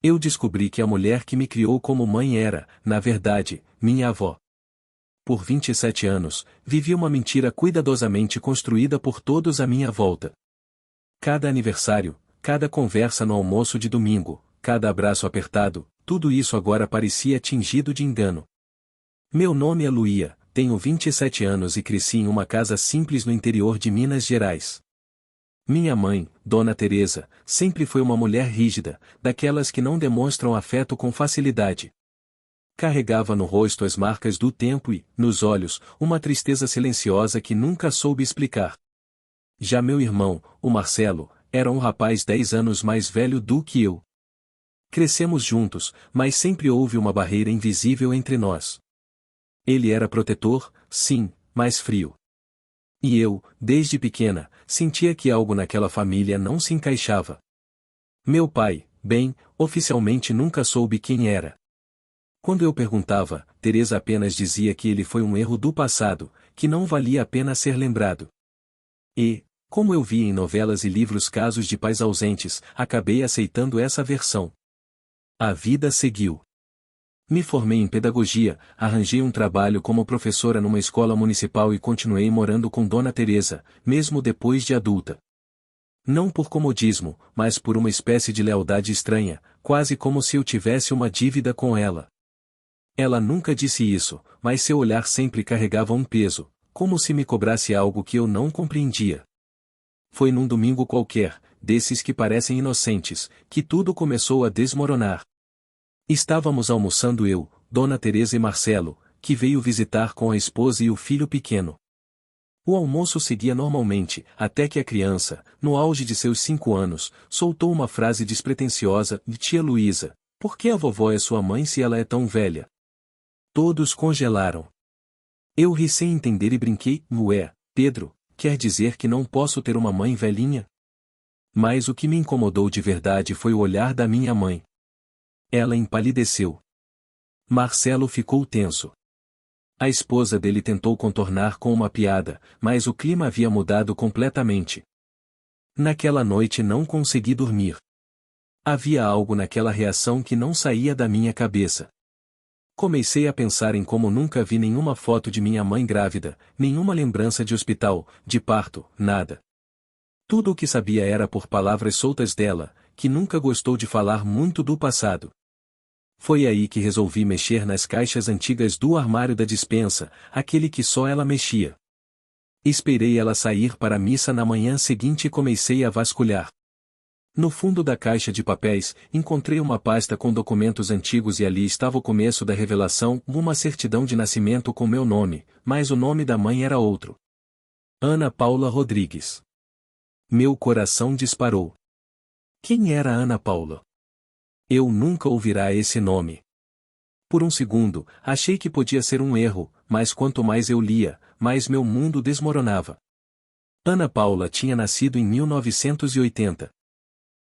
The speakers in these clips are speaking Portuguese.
Eu descobri que a mulher que me criou como mãe era, na verdade, minha avó. Por 27 anos, vivi uma mentira cuidadosamente construída por todos à minha volta. Cada aniversário, cada conversa no almoço de domingo, cada abraço apertado, tudo isso agora parecia tingido de engano. Meu nome é Luía, tenho 27 anos e cresci em uma casa simples no interior de Minas Gerais. Minha mãe, Dona Teresa, sempre foi uma mulher rígida, daquelas que não demonstram afeto com facilidade. Carregava no rosto as marcas do tempo e, nos olhos, uma tristeza silenciosa que nunca soube explicar. Já meu irmão, o Marcelo, era um rapaz 10 anos mais velho do que eu. Crescemos juntos, mas sempre houve uma barreira invisível entre nós. Ele era protetor, sim, mas frio. E eu, desde pequena, sentia que algo naquela família não se encaixava. Meu pai, bem, oficialmente nunca soube quem era. Quando eu perguntava, Teresa apenas dizia que ele foi um erro do passado, que não valia a pena ser lembrado. E, como eu via em novelas e livros casos de pais ausentes, acabei aceitando essa versão. A vida seguiu. Me formei em pedagogia, arranjei um trabalho como professora numa escola municipal e continuei morando com Dona Teresa, mesmo depois de adulta. Não por comodismo, mas por uma espécie de lealdade estranha, quase como se eu tivesse uma dívida com ela. Ela nunca disse isso, mas seu olhar sempre carregava um peso, como se me cobrasse algo que eu não compreendia. Foi num domingo qualquer, desses que parecem inocentes, que tudo começou a desmoronar. Estávamos almoçando eu, Dona Teresa e Marcelo, que veio visitar com a esposa e o filho pequeno. O almoço seguia normalmente, até que a criança, no auge de seus 5 anos, soltou uma frase despretensiosa: "Tia Luísa, por que a vovó é sua mãe se ela é tão velha?" Todos congelaram. Eu ri sem entender e brinquei: "Ué, Pedro, quer dizer que não posso ter uma mãe velhinha?" Mas o que me incomodou de verdade foi o olhar da minha mãe. Ela empalideceu. Marcelo ficou tenso. A esposa dele tentou contornar com uma piada, mas o clima havia mudado completamente. Naquela noite não consegui dormir. Havia algo naquela reação que não saía da minha cabeça. Comecei a pensar em como nunca vi nenhuma foto de minha mãe grávida, nenhuma lembrança de hospital, de parto, nada. Tudo o que sabia era por palavras soltas dela, que nunca gostou de falar muito do passado. Foi aí que resolvi mexer nas caixas antigas do armário da despensa, aquele que só ela mexia. Esperei ela sair para a missa na manhã seguinte e comecei a vasculhar. No fundo da caixa de papéis, encontrei uma pasta com documentos antigos e ali estava o começo da revelação, uma certidão de nascimento com meu nome, mas o nome da mãe era outro. Ana Paula Rodrigues. Meu coração disparou. Quem era Ana Paula? Eu nunca ouvirá esse nome. Por um segundo, achei que podia ser um erro, mas quanto mais eu lia, mais meu mundo desmoronava. Ana Paula tinha nascido em 1980.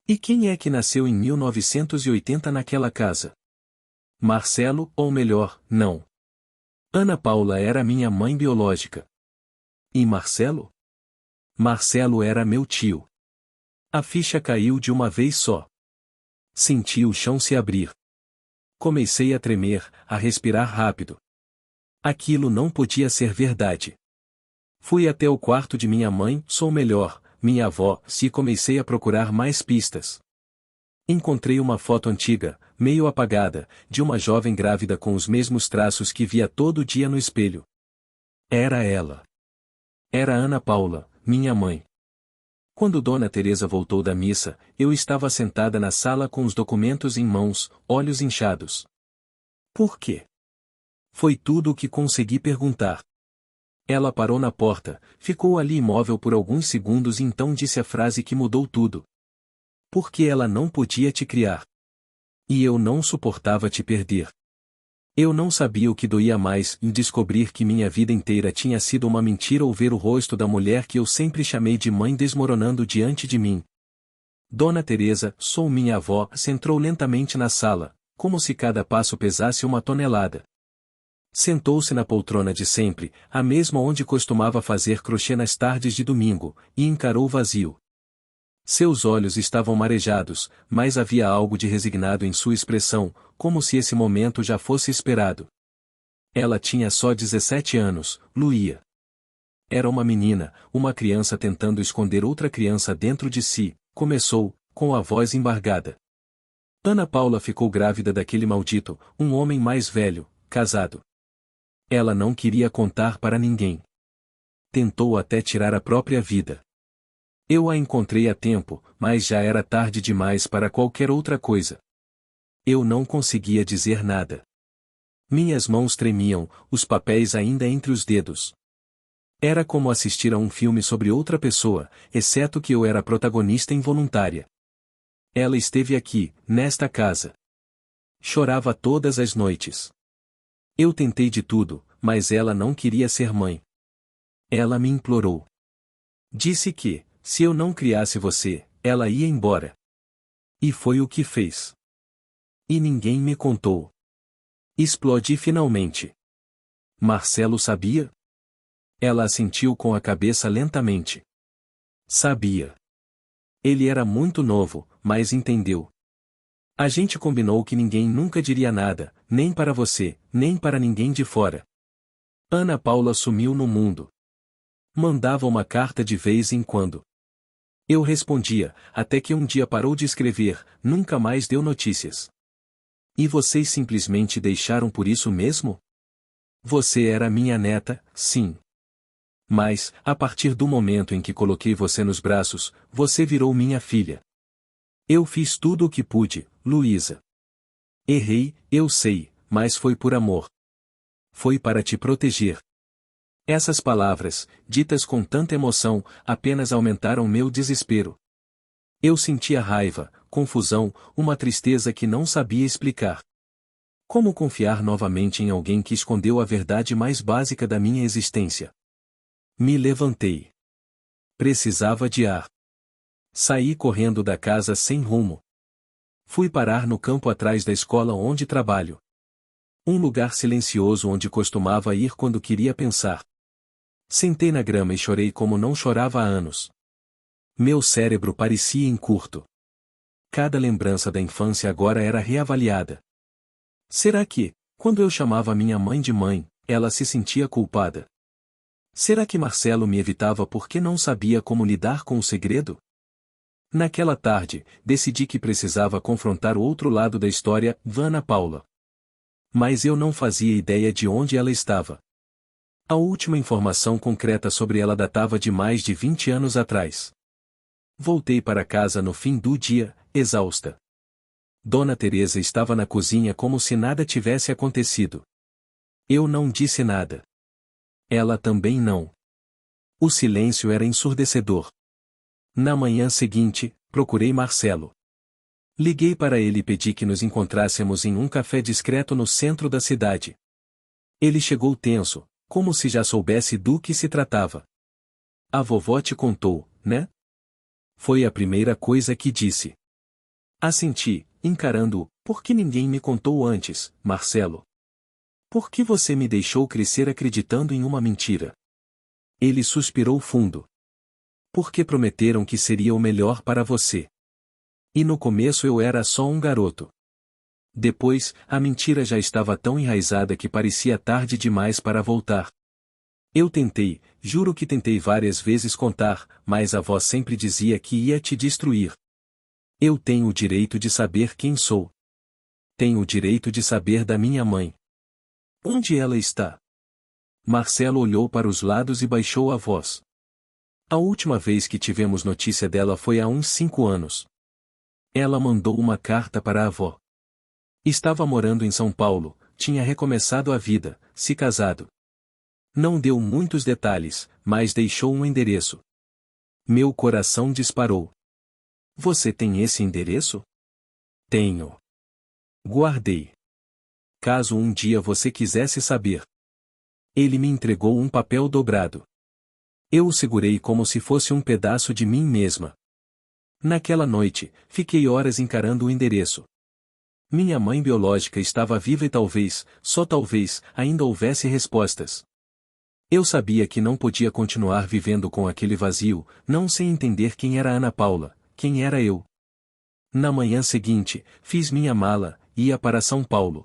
E quem é que nasceu em 1980 naquela casa? Marcelo, ou melhor, não. Ana Paula era minha mãe biológica. E Marcelo? Marcelo era meu tio. A ficha caiu de uma vez só. Senti o chão se abrir. Comecei a tremer, a respirar rápido. Aquilo não podia ser verdade. Fui até o quarto de minha mãe, ou melhor, minha avó, e comecei a procurar mais pistas. Encontrei uma foto antiga, meio apagada, de uma jovem grávida com os mesmos traços que via todo dia no espelho. Era ela. Era Ana Paula, minha mãe. Quando Dona Teresa voltou da missa, eu estava sentada na sala com os documentos em mãos, olhos inchados. Por quê? Foi tudo o que consegui perguntar. Ela parou na porta, ficou ali imóvel por alguns segundos e então disse a frase que mudou tudo. Porque ela não podia te criar. E eu não suportava te perder. Eu não sabia o que doía mais em descobrir que minha vida inteira tinha sido uma mentira ou ver o rosto da mulher que eu sempre chamei de mãe desmoronando diante de mim. Dona Teresa, sou minha avó, entrou lentamente na sala, como se cada passo pesasse uma tonelada. Sentou-se na poltrona de sempre, a mesma onde costumava fazer crochê nas tardes de domingo, e encarou o vazio. Seus olhos estavam marejados, mas havia algo de resignado em sua expressão, como se esse momento já fosse esperado. Ela tinha só 17 anos, Luía. Era uma menina, uma criança tentando esconder outra criança dentro de si, começou, com a voz embargada. Ana Paula ficou grávida daquele maldito, um homem mais velho, casado. Ela não queria contar para ninguém. Tentou até tirar a própria vida. Eu a encontrei a tempo, mas já era tarde demais para qualquer outra coisa. Eu não conseguia dizer nada. Minhas mãos tremiam, os papéis ainda entre os dedos. Era como assistir a um filme sobre outra pessoa, exceto que eu era a protagonista involuntária. Ela esteve aqui, nesta casa. Chorava todas as noites. Eu tentei de tudo, mas ela não queria ser mãe. Ela me implorou. Disse que, se eu não criasse você, ela ia embora. E foi o que fez. E ninguém me contou. Explodi finalmente. Marcelo sabia? Ela assentiu com a cabeça lentamente. Sabia. Ele era muito novo, mas entendeu. A gente combinou que ninguém nunca diria nada, nem para você, nem para ninguém de fora. Ana Paula sumiu no mundo. Mandava uma carta de vez em quando. Eu respondia, até que um dia parou de escrever, nunca mais deu notícias. E vocês simplesmente deixaram por isso mesmo? Você era minha neta, sim. Mas, a partir do momento em que coloquei você nos braços, você virou minha filha. Eu fiz tudo o que pude, Luísa. Errei, eu sei, mas foi por amor. Foi para te proteger. Essas palavras, ditas com tanta emoção, apenas aumentaram meu desespero. Eu sentia raiva, confusão, uma tristeza que não sabia explicar. Como confiar novamente em alguém que escondeu a verdade mais básica da minha existência? Me levantei. Precisava de ar. Saí correndo da casa sem rumo. Fui parar no campo atrás da escola onde trabalho. Um lugar silencioso onde costumava ir quando queria pensar. Sentei na grama e chorei como não chorava há anos. Meu cérebro parecia em curto. Cada lembrança da infância agora era reavaliada. Será que, quando eu chamava minha mãe de mãe, ela se sentia culpada? Será que Marcelo me evitava porque não sabia como lidar com o segredo? Naquela tarde, decidi que precisava confrontar o outro lado da história, Ana Paula. Mas eu não fazia ideia de onde ela estava. A última informação concreta sobre ela datava de mais de 20 anos atrás. Voltei para casa no fim do dia, exausta. Dona Teresa estava na cozinha como se nada tivesse acontecido. Eu não disse nada. Ela também não. O silêncio era ensurdecedor. Na manhã seguinte, procurei Marcelo. Liguei para ele e pedi que nos encontrássemos em um café discreto no centro da cidade. Ele chegou tenso, como se já soubesse do que se tratava. A vovó te contou, né? Foi a primeira coisa que disse. Assenti, encarando-o. Por que ninguém me contou antes, Marcelo? Por que você me deixou crescer acreditando em uma mentira? Ele suspirou fundo. Porque prometeram que seria o melhor para você. E no começo eu era só um garoto. Depois, a mentira já estava tão enraizada que parecia tarde demais para voltar. Eu tentei, juro que tentei várias vezes contar, mas a avó sempre dizia que ia te destruir. Eu tenho o direito de saber quem sou. Tenho o direito de saber da minha mãe. Onde ela está? Marcelo olhou para os lados e baixou a voz. A última vez que tivemos notícia dela foi há uns 5 anos. Ela mandou uma carta para a avó. Estava morando em São Paulo, tinha recomeçado a vida, se casado. Não deu muitos detalhes, mas deixou um endereço. Meu coração disparou. Você tem esse endereço? Tenho. Guardei. Caso um dia você quisesse saber. Ele me entregou um papel dobrado. Eu o segurei como se fosse um pedaço de mim mesma. Naquela noite, fiquei horas encarando o endereço. Minha mãe biológica estava viva e talvez, só talvez, ainda houvesse respostas. Eu sabia que não podia continuar vivendo com aquele vazio, não sem entender quem era Ana Paula, quem era eu. Na manhã seguinte, fiz minha mala, e ia para São Paulo.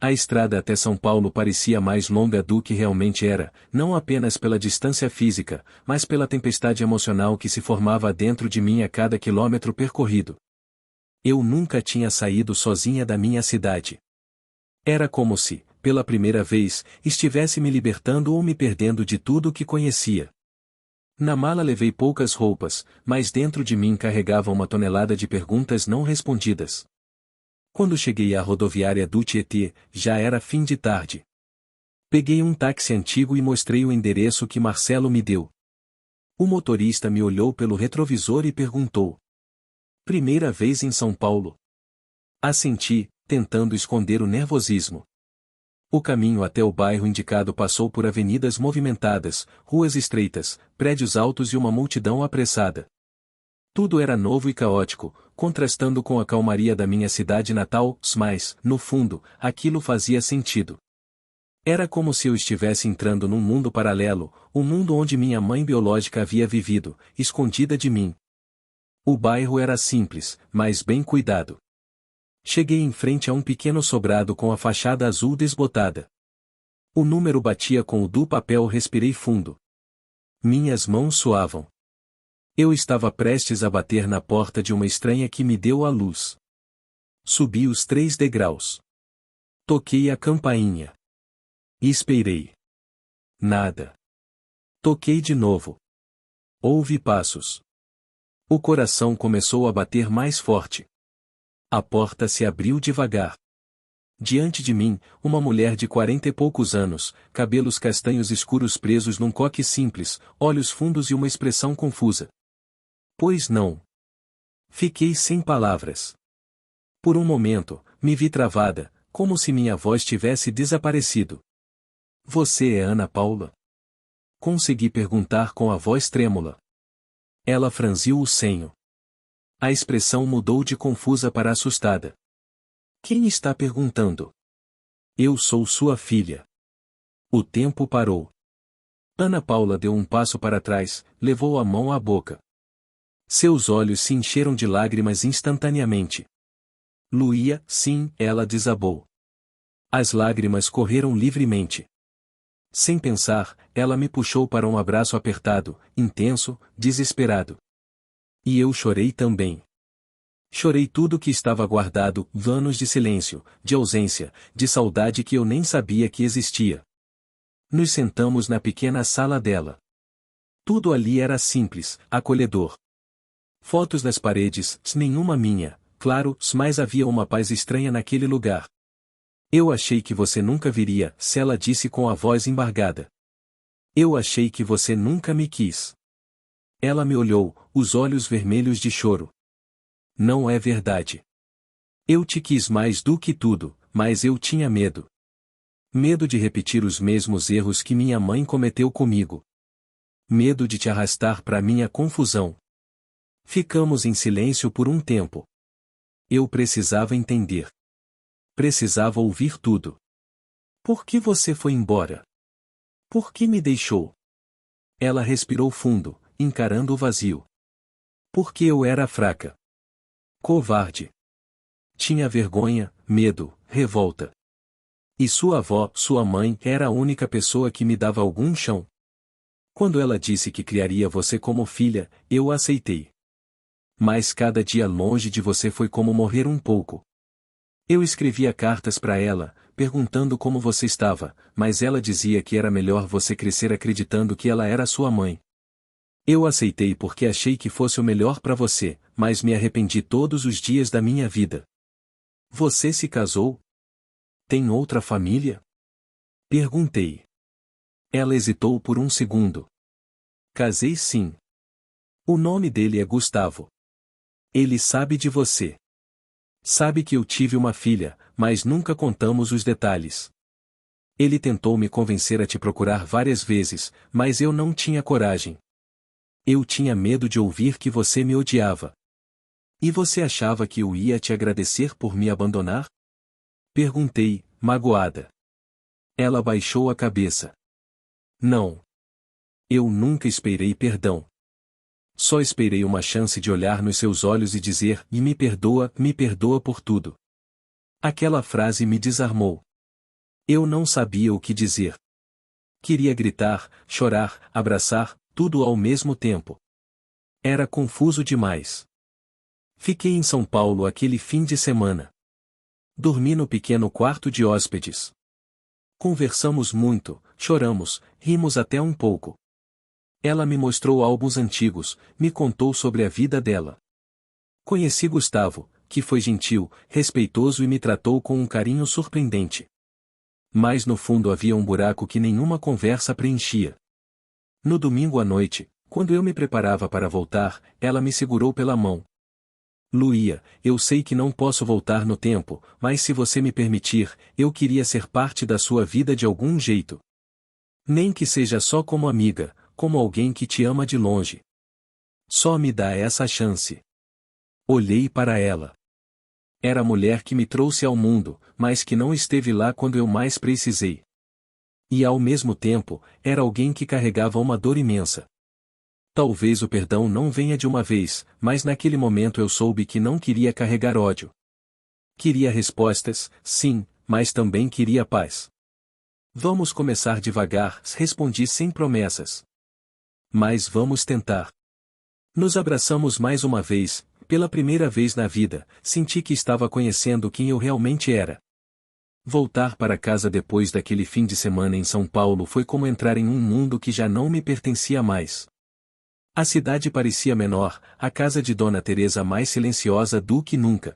A estrada até São Paulo parecia mais longa do que realmente era, não apenas pela distância física, mas pela tempestade emocional que se formava dentro de mim a cada quilômetro percorrido. Eu nunca tinha saído sozinha da minha cidade. Era como se, pela primeira vez, estivesse me libertando ou me perdendo de tudo o que conhecia. Na mala levei poucas roupas, mas dentro de mim carregava uma tonelada de perguntas não respondidas. Quando cheguei à rodoviária do Tietê, já era fim de tarde. Peguei um táxi antigo e mostrei o endereço que Marcelo me deu. O motorista me olhou pelo retrovisor e perguntou: "Primeira vez em São Paulo?" Assenti, tentando esconder o nervosismo. O caminho até o bairro indicado passou por avenidas movimentadas, ruas estreitas, prédios altos e uma multidão apressada. Tudo era novo e caótico, contrastando com a calmaria da minha cidade natal, mas, no fundo, aquilo fazia sentido. Era como se eu estivesse entrando num mundo paralelo, o mundo onde minha mãe biológica havia vivido, escondida de mim. O bairro era simples, mas bem cuidado. Cheguei em frente a um pequeno sobrado com a fachada azul desbotada. O número batia com o do papel. Respirei fundo. Minhas mãos suavam. Eu estava prestes a bater na porta de uma estranha que me deu a luz. Subi os 3 degraus. Toquei a campainha. Esperei. Nada. Toquei de novo. Houve passos. O coração começou a bater mais forte. A porta se abriu devagar. Diante de mim, uma mulher de 40 e poucos anos, cabelos castanhos escuros presos num coque simples, olhos fundos e uma expressão confusa. Pois não. Fiquei sem palavras. Por um momento, me vi travada, como se minha voz tivesse desaparecido. "Você é Ana Paula?" Consegui perguntar com a voz trêmula. Ela franziu o senho. A expressão mudou de confusa para assustada. "Quem está perguntando?" "Eu sou sua filha." O tempo parou. Ana Paula deu um passo para trás, levou a mão à boca. Seus olhos se encheram de lágrimas instantaneamente. "Luía, sim", ela desabou. As lágrimas correram livremente. Sem pensar, ela me puxou para um abraço apertado, intenso, desesperado. E eu chorei também. Chorei tudo que estava guardado, anos de silêncio, de ausência, de saudade que eu nem sabia que existia. Nos sentamos na pequena sala dela. Tudo ali era simples, acolhedor. Fotos nas paredes, nenhuma minha, claro, mas havia uma paz estranha naquele lugar. "Eu achei que você nunca viria", ela disse com a voz embargada. "Eu achei que você nunca me quis." Ela me olhou, os olhos vermelhos de choro. "Não é verdade. Eu te quis mais do que tudo, mas eu tinha medo. Medo de repetir os mesmos erros que minha mãe cometeu comigo. Medo de te arrastar para minha confusão." Ficamos em silêncio por um tempo. Eu precisava entender. Precisava ouvir tudo. "Por que você foi embora? Por que me deixou?" Ela respirou fundo, encarando o vazio. "Porque eu era fraca. Covarde. Tinha vergonha, medo, revolta. E sua avó, sua mãe, era a única pessoa que me dava algum chão. Quando ela disse que criaria você como filha, eu aceitei. Mas cada dia longe de você foi como morrer um pouco. Eu escrevia cartas para ela, perguntando como você estava, mas ela dizia que era melhor você crescer acreditando que ela era sua mãe. Eu aceitei porque achei que fosse o melhor para você, mas me arrependi todos os dias da minha vida." "Você se casou? Tem outra família?" perguntei. Ela hesitou por um segundo. "Casei sim. O nome dele é Gustavo. Ele sabe de você. Sabe que eu tive uma filha, mas nunca contamos os detalhes. Ele tentou me convencer a te procurar várias vezes, mas eu não tinha coragem. Eu tinha medo de ouvir que você me odiava." "E você achava que eu ia te agradecer por me abandonar?" perguntei, magoada. Ela baixou a cabeça. "Não. Eu nunca esperei perdão. Só esperei uma chance de olhar nos seus olhos e dizer, e me perdoa por tudo. Aquela frase me desarmou. Eu não sabia o que dizer. Queria gritar, chorar, abraçar, tudo ao mesmo tempo. Era confuso demais. Fiquei em São Paulo aquele fim de semana. Dormi no pequeno quarto de hóspedes. Conversamos muito, choramos, rimos até um pouco. Ela me mostrou álbuns antigos, me contou sobre a vida dela. Conheci Gustavo, que foi gentil, respeitoso e me tratou com um carinho surpreendente. Mas no fundo havia um buraco que nenhuma conversa preenchia. No domingo à noite, quando eu me preparava para voltar, ela me segurou pela mão. Luía, eu sei que não posso voltar no tempo, mas se você me permitir, eu queria ser parte da sua vida de algum jeito. Nem que seja só como amiga, como alguém que te ama de longe. Só me dá essa chance. Olhei para ela. Era a mulher que me trouxe ao mundo, mas que não esteve lá quando eu mais precisei. E ao mesmo tempo, era alguém que carregava uma dor imensa. Talvez o perdão não venha de uma vez, mas naquele momento eu soube que não queria carregar ódio. Queria respostas, sim, mas também queria paz. Vamos começar devagar, respondi sem promessas. Mas vamos tentar. Nos abraçamos mais uma vez, pela primeira vez na vida, senti que estava conhecendo quem eu realmente era. Voltar para casa depois daquele fim de semana em São Paulo foi como entrar em um mundo que já não me pertencia mais. A cidade parecia menor, a casa de Dona Teresa mais silenciosa do que nunca.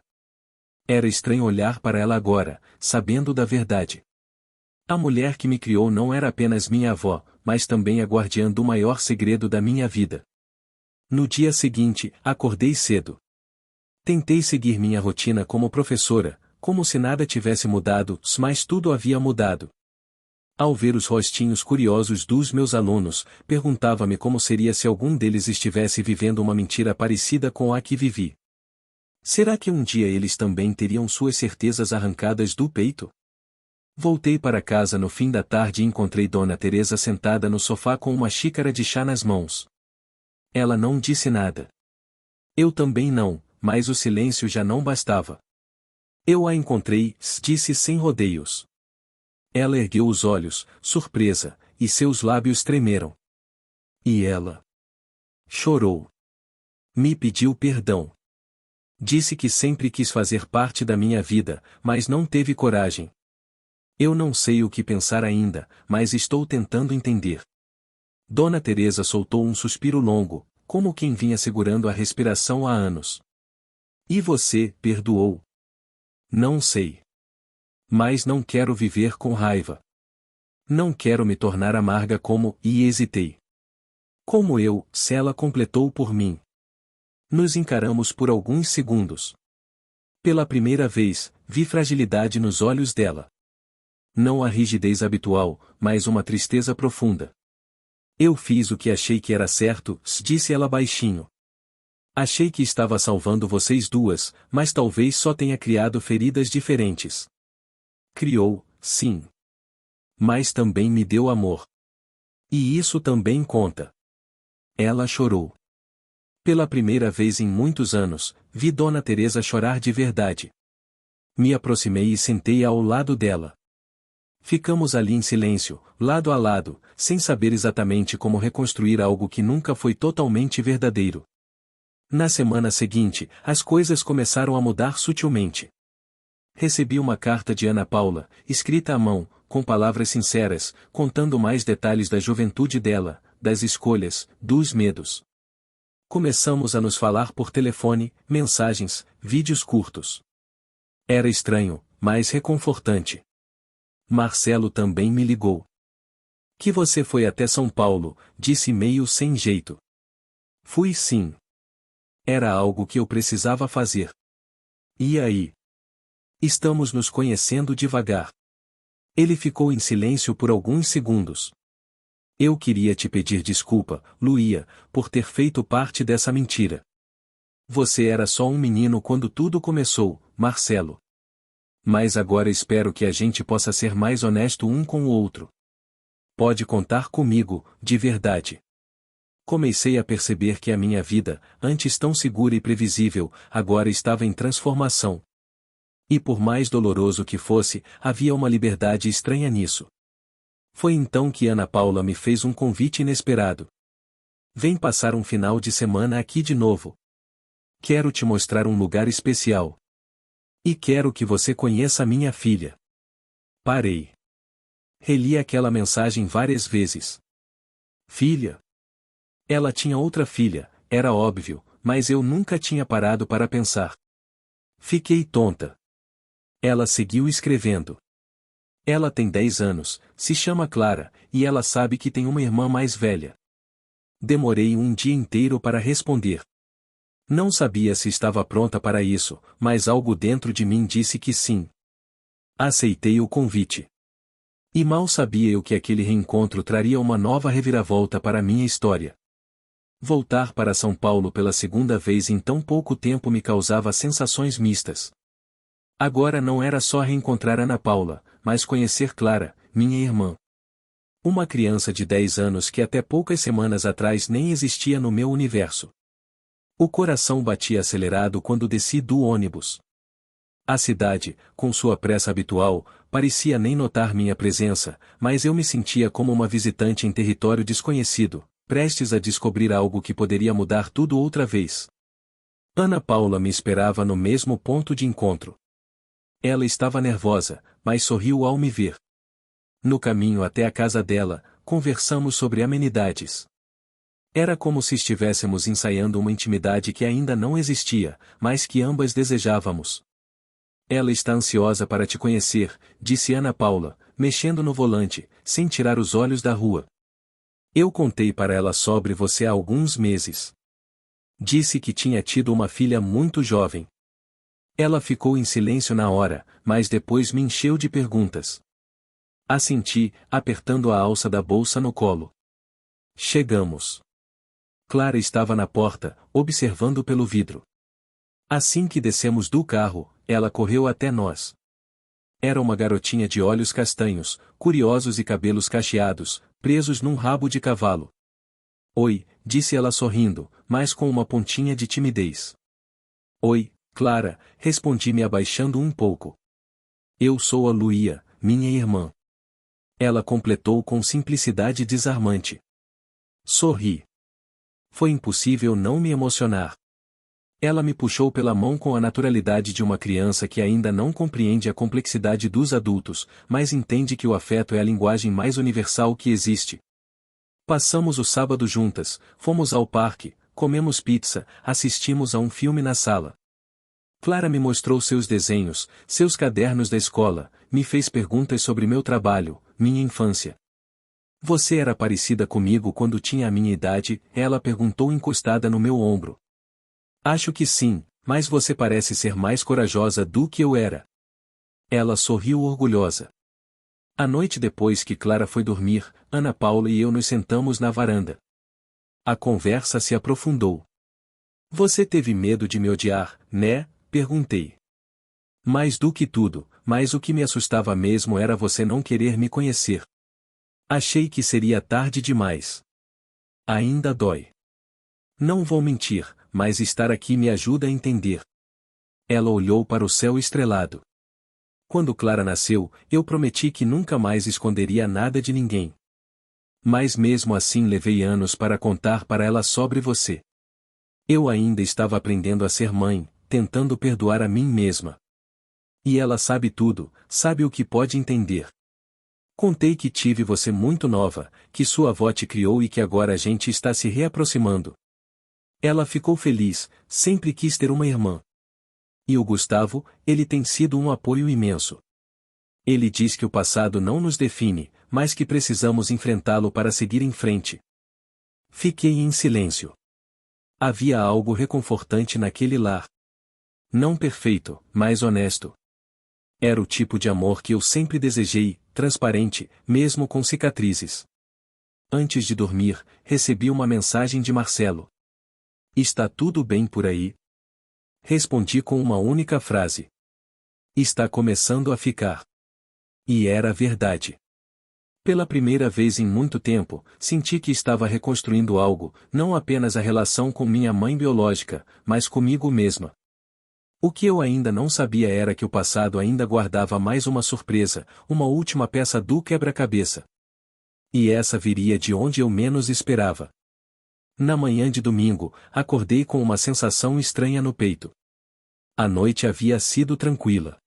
Era estranho olhar para ela agora, sabendo da verdade. A mulher que me criou não era apenas minha avó, mas também a guardiã do maior segredo da minha vida. No dia seguinte, acordei cedo. Tentei seguir minha rotina como professora, como se nada tivesse mudado, mas tudo havia mudado. Ao ver os rostinhos curiosos dos meus alunos, perguntava-me como seria se algum deles estivesse vivendo uma mentira parecida com a que vivi. Será que um dia eles também teriam suas certezas arrancadas do peito? Voltei para casa no fim da tarde e encontrei Dona Teresa sentada no sofá com uma xícara de chá nas mãos. Ela não disse nada. Eu também não, mas o silêncio já não bastava. Eu a encontrei, disse sem rodeios. Ela ergueu os olhos, surpresa, e seus lábios tremeram. E ela chorou. Me pediu perdão. Disse que sempre quis fazer parte da minha vida, mas não teve coragem. Eu não sei o que pensar ainda, mas estou tentando entender. Dona Teresa soltou um suspiro longo, como quem vinha segurando a respiração há anos. E você, perdoou? Não sei. Mas não quero viver com raiva. Não quero me tornar amarga e hesitei. Como eu, se ela completou por mim. Nos encaramos por alguns segundos. Pela primeira vez, vi fragilidade nos olhos dela. Não a rigidez habitual, mas uma tristeza profunda. Eu fiz o que achei que era certo, disse ela baixinho. Achei que estava salvando vocês duas, mas talvez só tenha criado feridas diferentes. Criou, sim. Mas também me deu amor. E isso também conta. Ela chorou. Pela primeira vez em muitos anos, vi Dona Teresa chorar de verdade. Me aproximei e sentei ao lado dela. Ficamos ali em silêncio, lado a lado, sem saber exatamente como reconstruir algo que nunca foi totalmente verdadeiro. Na semana seguinte, as coisas começaram a mudar sutilmente. Recebi uma carta de Ana Paula, escrita à mão, com palavras sinceras, contando mais detalhes da juventude dela, das escolhas, dos medos. Começamos a nos falar por telefone, mensagens, vídeos curtos. Era estranho, mas reconfortante. Marcelo também me ligou. Que você foi até São Paulo, disse meio sem jeito. Fui sim. Era algo que eu precisava fazer. E aí? Estamos nos conhecendo devagar. Ele ficou em silêncio por alguns segundos. Eu queria te pedir desculpa, Luía, por ter feito parte dessa mentira. Você era só um menino quando tudo começou, Marcelo. Mas agora espero que a gente possa ser mais honesto um com o outro. Pode contar comigo, de verdade. Comecei a perceber que a minha vida, antes tão segura e previsível, agora estava em transformação. E por mais doloroso que fosse, havia uma liberdade estranha nisso. Foi então que Ana Paula me fez um convite inesperado. Vem passar um final de semana aqui de novo. Quero te mostrar um lugar especial. E quero que você conheça minha filha. Parei. Reli aquela mensagem várias vezes. Filha? Ela tinha outra filha, era óbvio, mas eu nunca tinha parado para pensar. Fiquei tonta. Ela seguiu escrevendo. Ela tem 10 anos, se chama Clara, e ela sabe que tem uma irmã mais velha. Demorei um dia inteiro para responder. Não sabia se estava pronta para isso, mas algo dentro de mim disse que sim. Aceitei o convite. E mal sabia eu que aquele reencontro traria uma nova reviravolta para minha história. Voltar para São Paulo pela segunda vez em tão pouco tempo me causava sensações mistas. Agora não era só reencontrar Ana Paula, mas conhecer Clara, minha irmã. Uma criança de 10 anos que até poucas semanas atrás nem existia no meu universo. O coração batia acelerado quando desci do ônibus. A cidade, com sua pressa habitual, parecia nem notar minha presença, mas eu me sentia como uma visitante em território desconhecido, prestes a descobrir algo que poderia mudar tudo outra vez. Ana Paula me esperava no mesmo ponto de encontro. Ela estava nervosa, mas sorriu ao me ver. No caminho até a casa dela, conversamos sobre amenidades. Era como se estivéssemos ensaiando uma intimidade que ainda não existia, mas que ambas desejávamos. Ela está ansiosa para te conhecer, disse Ana Paula, mexendo no volante, sem tirar os olhos da rua. Eu contei para ela sobre você há alguns meses. Disse que tinha tido uma filha muito jovem. Ela ficou em silêncio na hora, mas depois me encheu de perguntas. Assenti, apertando a alça da bolsa no colo. Chegamos. Clara estava na porta, observando pelo vidro. Assim que descemos do carro, ela correu até nós. Era uma garotinha de olhos castanhos, curiosos e cabelos cacheados, presos num rabo de cavalo. Oi, disse ela sorrindo, mas com uma pontinha de timidez. Oi, Clara, respondi me abaixando um pouco. Eu sou a Luía, minha irmã. Ela completou com simplicidade desarmante. Sorri. Foi impossível não me emocionar. Ela me puxou pela mão com a naturalidade de uma criança que ainda não compreende a complexidade dos adultos, mas entende que o afeto é a linguagem mais universal que existe. Passamos o sábado juntas, fomos ao parque, comemos pizza, assistimos a um filme na sala. Clara me mostrou seus desenhos, seus cadernos da escola, me fez perguntas sobre meu trabalho, minha infância. Você era parecida comigo quando tinha a minha idade? Ela perguntou encostada no meu ombro. Acho que sim, mas você parece ser mais corajosa do que eu era. Ela sorriu orgulhosa. A noite depois que Clara foi dormir, Ana Paula e eu nos sentamos na varanda. A conversa se aprofundou. Você teve medo de me odiar, né? Perguntei. Mais do que tudo, mas o que me assustava mesmo era você não querer me conhecer. Achei que seria tarde demais. Ainda dói. Não vou mentir, mas estar aqui me ajuda a entender. Ela olhou para o céu estrelado. Quando Clara nasceu, eu prometi que nunca mais esconderia nada de ninguém. Mas mesmo assim levei anos para contar para ela sobre você. Eu ainda estava aprendendo a ser mãe, tentando perdoar a mim mesma. E ela sabe tudo, sabe o que pode entender. Contei que tive você muito nova, que sua avó te criou e que agora a gente está se reaproximando. Ela ficou feliz, sempre quis ter uma irmã. E o Gustavo, ele tem sido um apoio imenso. Ele diz que o passado não nos define, mas que precisamos enfrentá-lo para seguir em frente. Fiquei em silêncio. Havia algo reconfortante naquele lar. Não perfeito, mas honesto. Era o tipo de amor que eu sempre desejei, transparente, mesmo com cicatrizes. Antes de dormir, recebi uma mensagem de Marcelo. Está tudo bem por aí? Respondi com uma única frase. Está começando a ficar. E era verdade. Pela primeira vez em muito tempo, senti que estava reconstruindo algo, não apenas a relação com minha mãe biológica, mas comigo mesma. O que eu ainda não sabia era que o passado ainda guardava mais uma surpresa, uma última peça do quebra-cabeça. E essa viria de onde eu menos esperava. Na manhã de domingo, acordei com uma sensação estranha no peito. A noite havia sido tranquila.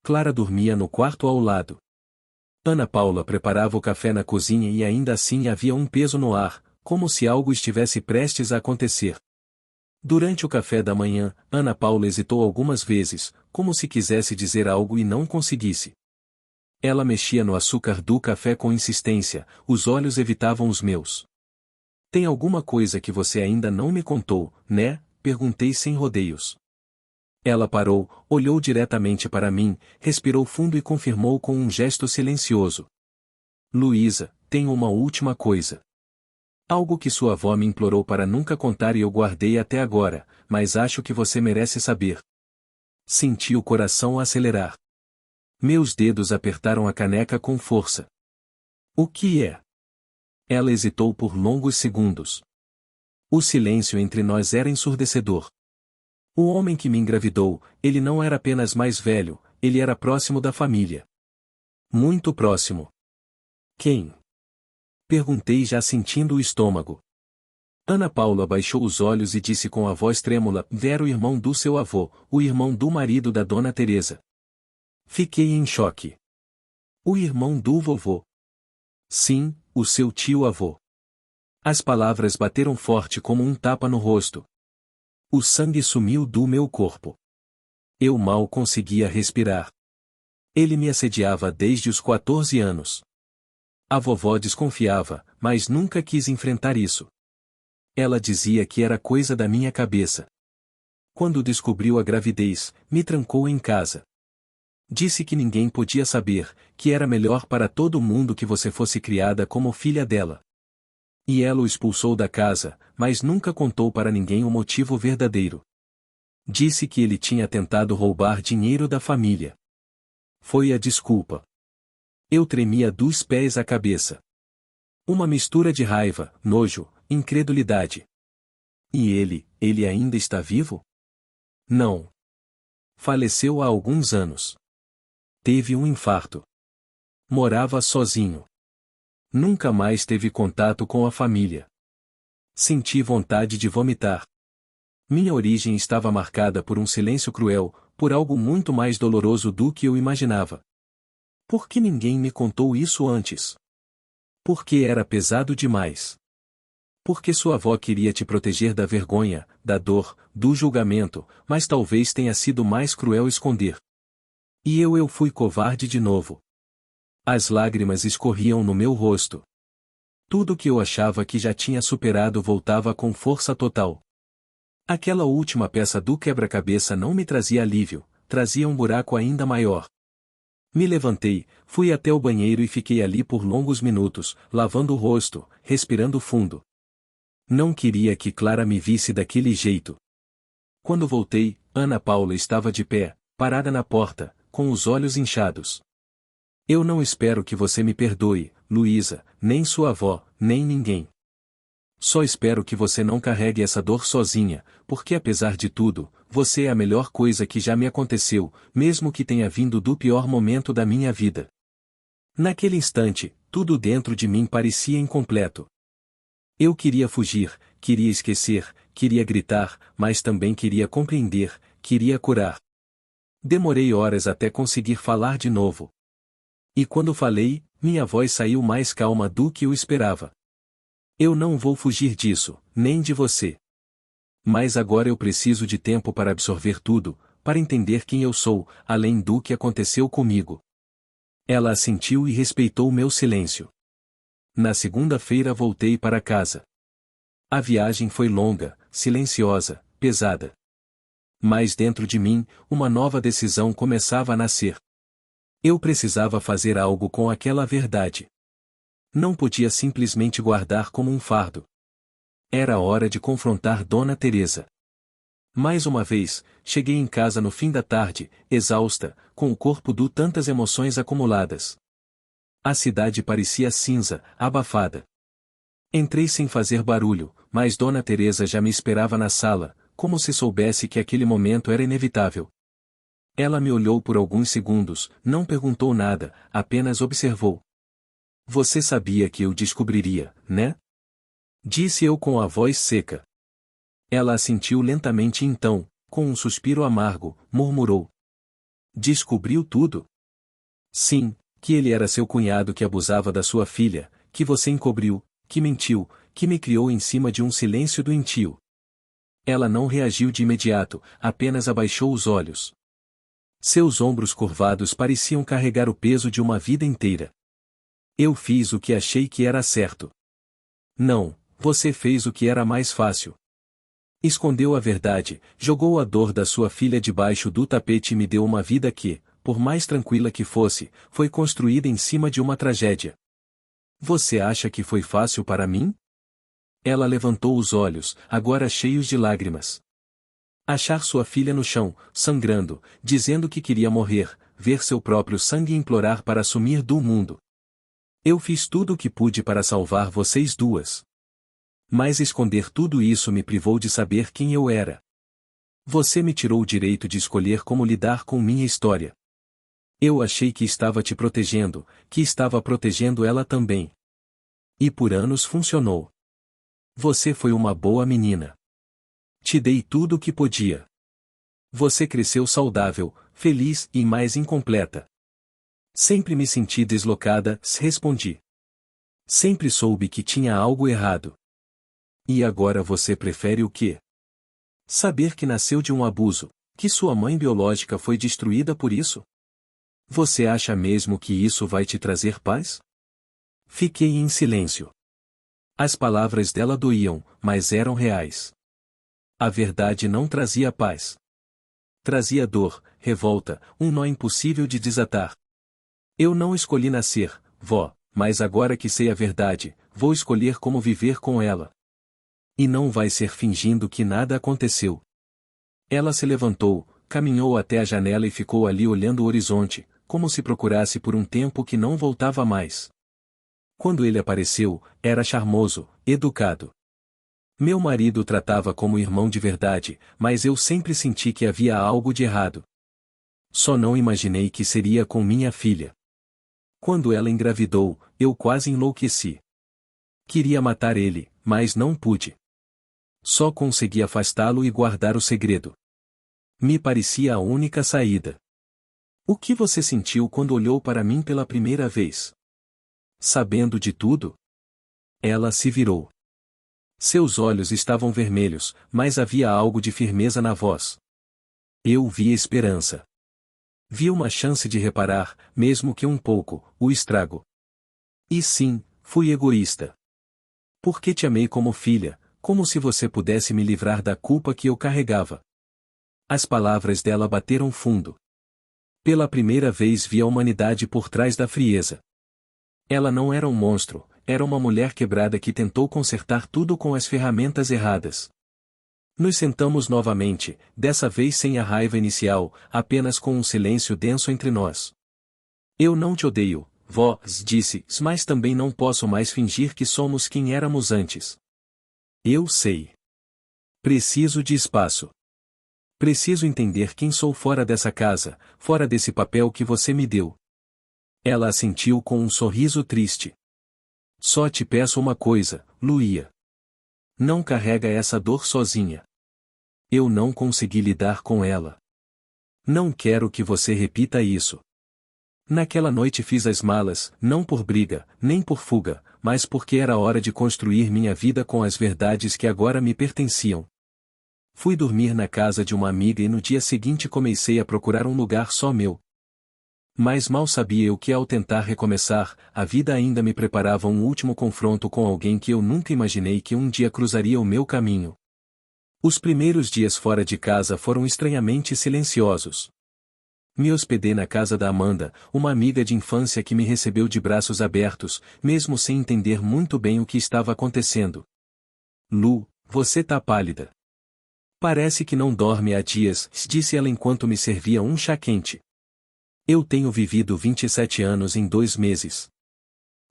Clara dormia no quarto ao lado. Ana Paula preparava o café na cozinha e ainda assim havia um peso no ar, como se algo estivesse prestes a acontecer. Durante o café da manhã, Ana Paula hesitou algumas vezes, como se quisesse dizer algo e não conseguisse. Ela mexia no açúcar do café com insistência, os olhos evitavam os meus. Tem alguma coisa que você ainda não me contou, né? Perguntei sem rodeios. Ela parou, olhou diretamente para mim, respirou fundo e confirmou com um gesto silencioso. Luísa, tenho uma última coisa. Algo que sua avó me implorou para nunca contar e eu guardei até agora, mas acho que você merece saber. Senti o coração acelerar. Meus dedos apertaram a caneca com força. O que é? Ela hesitou por longos segundos. O silêncio entre nós era ensurdecedor. O homem que me engravidou, ele não era apenas mais velho, ele era próximo da família. Muito próximo. Quem? Perguntei já sentindo o estômago. Ana Paula baixou os olhos e disse com a voz trêmula: Vera, o irmão do seu avô, o irmão do marido da dona Teresa. Fiquei em choque. O irmão do vovô. Sim, o seu tio-avô. As palavras bateram forte como um tapa no rosto. O sangue sumiu do meu corpo. Eu mal conseguia respirar. Ele me assediava desde os 14 anos. A vovó desconfiava, mas nunca quis enfrentar isso. Ela dizia que era coisa da minha cabeça. Quando descobriu a gravidez, me trancou em casa. Disse que ninguém podia saber, que era melhor para todo mundo que você fosse criada como filha dela. E ela o expulsou da casa, mas nunca contou para ninguém o motivo verdadeiro. Disse que ele tinha tentado roubar dinheiro da família. Foi a desculpa. Eu tremia dos pés à cabeça. Uma mistura de raiva, nojo, incredulidade. E ele ainda está vivo? Não. Faleceu há alguns anos. Teve um infarto. Morava sozinho. Nunca mais teve contato com a família. Senti vontade de vomitar. Minha origem estava marcada por um silêncio cruel, por algo muito mais doloroso do que eu imaginava. Por que ninguém me contou isso antes? Porque era pesado demais. Porque sua avó queria te proteger da vergonha, da dor, do julgamento, mas talvez tenha sido mais cruel esconder. E eu fui covarde de novo. As lágrimas escorriam no meu rosto. Tudo que eu achava que já tinha superado voltava com força total. Aquela última peça do quebra-cabeça não me trazia alívio, trazia um buraco ainda maior. Me levantei, fui até o banheiro e fiquei ali por longos minutos, lavando o rosto, respirando fundo. Não queria que Clara me visse daquele jeito. Quando voltei, Ana Paula estava de pé, parada na porta, com os olhos inchados. Eu não espero que você me perdoe, Luísa, nem sua avó, nem ninguém. Só espero que você não carregue essa dor sozinha, porque apesar de tudo, você é a melhor coisa que já me aconteceu, mesmo que tenha vindo do pior momento da minha vida. Naquele instante, tudo dentro de mim parecia incompleto. Eu queria fugir, queria esquecer, queria gritar, mas também queria compreender, queria curar. Demorei horas até conseguir falar de novo. E quando falei, minha voz saiu mais calma do que eu esperava. Eu não vou fugir disso, nem de você. Mas agora eu preciso de tempo para absorver tudo, para entender quem eu sou, além do que aconteceu comigo. Ela assentiu e respeitou meu silêncio. Na segunda-feira voltei para casa. A viagem foi longa, silenciosa, pesada. Mas dentro de mim, uma nova decisão começava a nascer. Eu precisava fazer algo com aquela verdade. Não podia simplesmente guardar como um fardo. Era hora de confrontar Dona Teresa. Mais uma vez, cheguei em casa no fim da tarde, exausta, com o corpo de tantas emoções acumuladas. A cidade parecia cinza, abafada. Entrei sem fazer barulho, mas Dona Teresa já me esperava na sala, como se soubesse que aquele momento era inevitável. Ela me olhou por alguns segundos, não perguntou nada, apenas observou. Você sabia que eu descobriria, né? Disse eu com a voz seca. Ela assentiu lentamente e então, com um suspiro amargo, murmurou. Descobriu tudo? Sim, que ele era seu cunhado que abusava da sua filha, que você encobriu, que mentiu, que me criou em cima de um silêncio doentio. Ela não reagiu de imediato, apenas abaixou os olhos. Seus ombros curvados pareciam carregar o peso de uma vida inteira. Eu fiz o que achei que era certo. Não, você fez o que era mais fácil. Escondeu a verdade, jogou a dor da sua filha debaixo do tapete e me deu uma vida que, por mais tranquila que fosse, foi construída em cima de uma tragédia. Você acha que foi fácil para mim? Ela levantou os olhos, agora cheios de lágrimas. Achar sua filha no chão, sangrando, dizendo que queria morrer, ver seu próprio sangue e implorar para sumir do mundo. Eu fiz tudo o que pude para salvar vocês duas. Mas esconder tudo isso me privou de saber quem eu era. Você me tirou o direito de escolher como lidar com minha história. Eu achei que estava te protegendo, que estava protegendo ela também. E por anos funcionou. Você foi uma boa menina. Te dei tudo o que podia. Você cresceu saudável, feliz e mais incompleta. Sempre me senti deslocada, respondi. Sempre soube que tinha algo errado. E agora você prefere o quê? Saber que nasceu de um abuso, que sua mãe biológica foi destruída por isso? Você acha mesmo que isso vai te trazer paz? Fiquei em silêncio. As palavras dela doíam, mas eram reais. A verdade não trazia paz. Trazia dor, revolta, um nó impossível de desatar. Eu não escolhi nascer, vó, mas agora que sei a verdade, vou escolher como viver com ela. E não vai ser fingindo que nada aconteceu. Ela se levantou, caminhou até a janela e ficou ali olhando o horizonte, como se procurasse por um tempo que não voltava mais. Quando ele apareceu, era charmoso, educado. Meu marido o tratava como irmão de verdade, mas eu sempre senti que havia algo de errado. Só não imaginei que seria com minha filha. Quando ela engravidou, eu quase enlouqueci. Queria matar ele, mas não pude. Só consegui afastá-lo e guardar o segredo. Me parecia a única saída. O que você sentiu quando olhou para mim pela primeira vez? Sabendo de tudo? Ela se virou. Seus olhos estavam vermelhos, mas havia algo de firmeza na voz. Eu vi esperança. Vi uma chance de reparar, mesmo que um pouco, o estrago. E sim, fui egoísta. Porque te amei como filha, como se você pudesse me livrar da culpa que eu carregava. As palavras dela bateram fundo. Pela primeira vez vi a humanidade por trás da frieza. Ela não era um monstro, era uma mulher quebrada que tentou consertar tudo com as ferramentas erradas. Nos sentamos novamente, dessa vez sem a raiva inicial, apenas com um silêncio denso entre nós. Eu não te odeio, vó, disse, mas também não posso mais fingir que somos quem éramos antes. Eu sei. Preciso de espaço. Preciso entender quem sou fora dessa casa, fora desse papel que você me deu. Ela assentiu com um sorriso triste. Só te peço uma coisa, Luía. Não carrega essa dor sozinha. Eu não consegui lidar com ela. Não quero que você repita isso. Naquela noite fiz as malas, não por briga, nem por fuga, mas porque era hora de construir minha vida com as verdades que agora me pertenciam. Fui dormir na casa de uma amiga e no dia seguinte comecei a procurar um lugar só meu. Mas mal sabia eu que ao tentar recomeçar, a vida ainda me preparava um último confronto com alguém que eu nunca imaginei que um dia cruzaria o meu caminho. Os primeiros dias fora de casa foram estranhamente silenciosos. Me hospedei na casa da Amanda, uma amiga de infância que me recebeu de braços abertos, mesmo sem entender muito bem o que estava acontecendo. Lu, você tá pálida. Parece que não dorme há dias, disse ela enquanto me servia um chá quente. Eu tenho vivido 27 anos em 2 meses.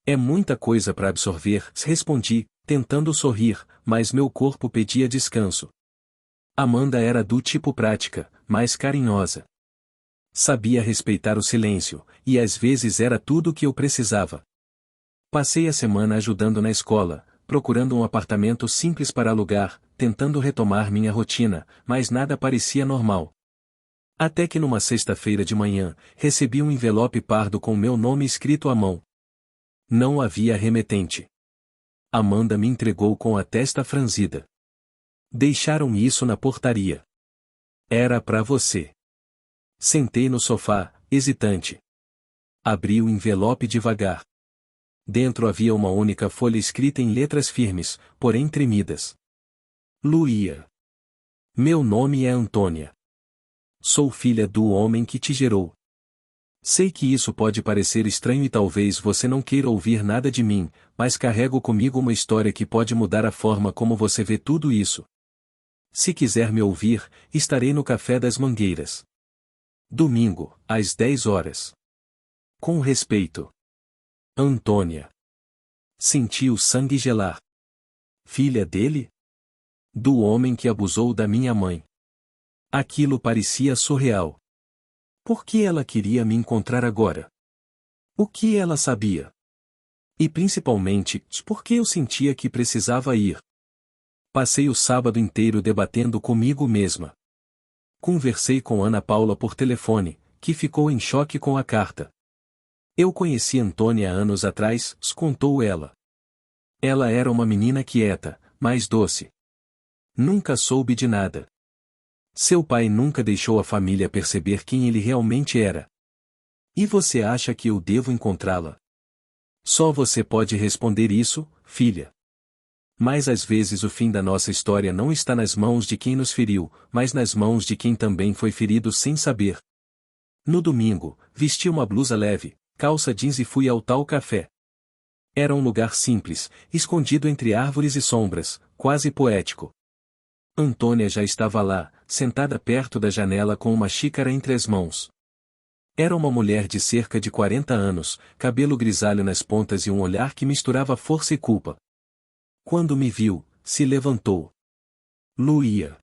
É muita coisa para absorver, respondi, tentando sorrir, mas meu corpo pedia descanso. Amanda era do tipo prática, mais carinhosa. Sabia respeitar o silêncio, e às vezes era tudo o que eu precisava. Passei a semana ajudando na escola, procurando um apartamento simples para alugar, tentando retomar minha rotina, mas nada parecia normal. Até que numa sexta-feira de manhã, recebi um envelope pardo com meu nome escrito à mão. Não havia remetente. Amanda me entregou com a testa franzida. Deixaram isso na portaria. Era para você. Sentei no sofá, hesitante. Abri o envelope devagar. Dentro havia uma única folha escrita em letras firmes, porém tremidas. Luía. Meu nome é Antônia. Sou filha do homem que te gerou. Sei que isso pode parecer estranho e talvez você não queira ouvir nada de mim, mas carrego comigo uma história que pode mudar a forma como você vê tudo isso. Se quiser me ouvir, estarei no Café das Mangueiras. Domingo, às 10 horas. Com respeito. Antônia. Senti o sangue gelar. Filha dele? Do homem que abusou da minha mãe. Aquilo parecia surreal. Por que ela queria me encontrar agora? O que ela sabia? E principalmente, por que eu sentia que precisava ir? Passei o sábado inteiro debatendo comigo mesma. Conversei com Ana Paula por telefone, que ficou em choque com a carta. Eu conheci Antônia anos atrás, contou ela. Ela era uma menina quieta, mas doce. Nunca soube de nada. Seu pai nunca deixou a família perceber quem ele realmente era. E você acha que eu devo encontrá-la? Só você pode responder isso, filha. Mas às vezes o fim da nossa história não está nas mãos de quem nos feriu, mas nas mãos de quem também foi ferido sem saber. No domingo, vesti uma blusa leve, calça jeans e fui ao tal café. Era um lugar simples, escondido entre árvores e sombras, quase poético. Antônia já estava lá, sentada perto da janela com uma xícara entre as mãos. Era uma mulher de cerca de 40 anos, cabelo grisalho nas pontas e um olhar que misturava força e culpa. Quando me viu, se levantou. Luía.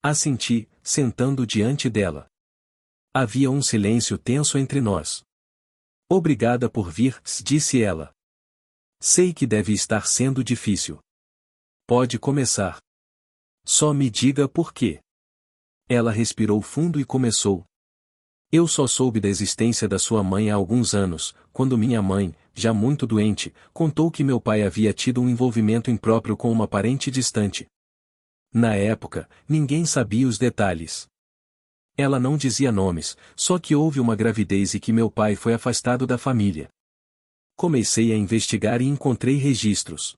Assenti, sentando diante dela. Havia um silêncio tenso entre nós. Obrigada por vir, disse ela. Sei que deve estar sendo difícil. Pode começar. Só me diga por quê. Ela respirou fundo e começou. Eu só soube da existência da sua mãe há alguns anos, quando minha mãe, já muito doente, contou que meu pai havia tido um envolvimento impróprio com uma parente distante. Na época, ninguém sabia os detalhes. Ela não dizia nomes, só que houve uma gravidez e que meu pai foi afastado da família. Comecei a investigar e encontrei registros.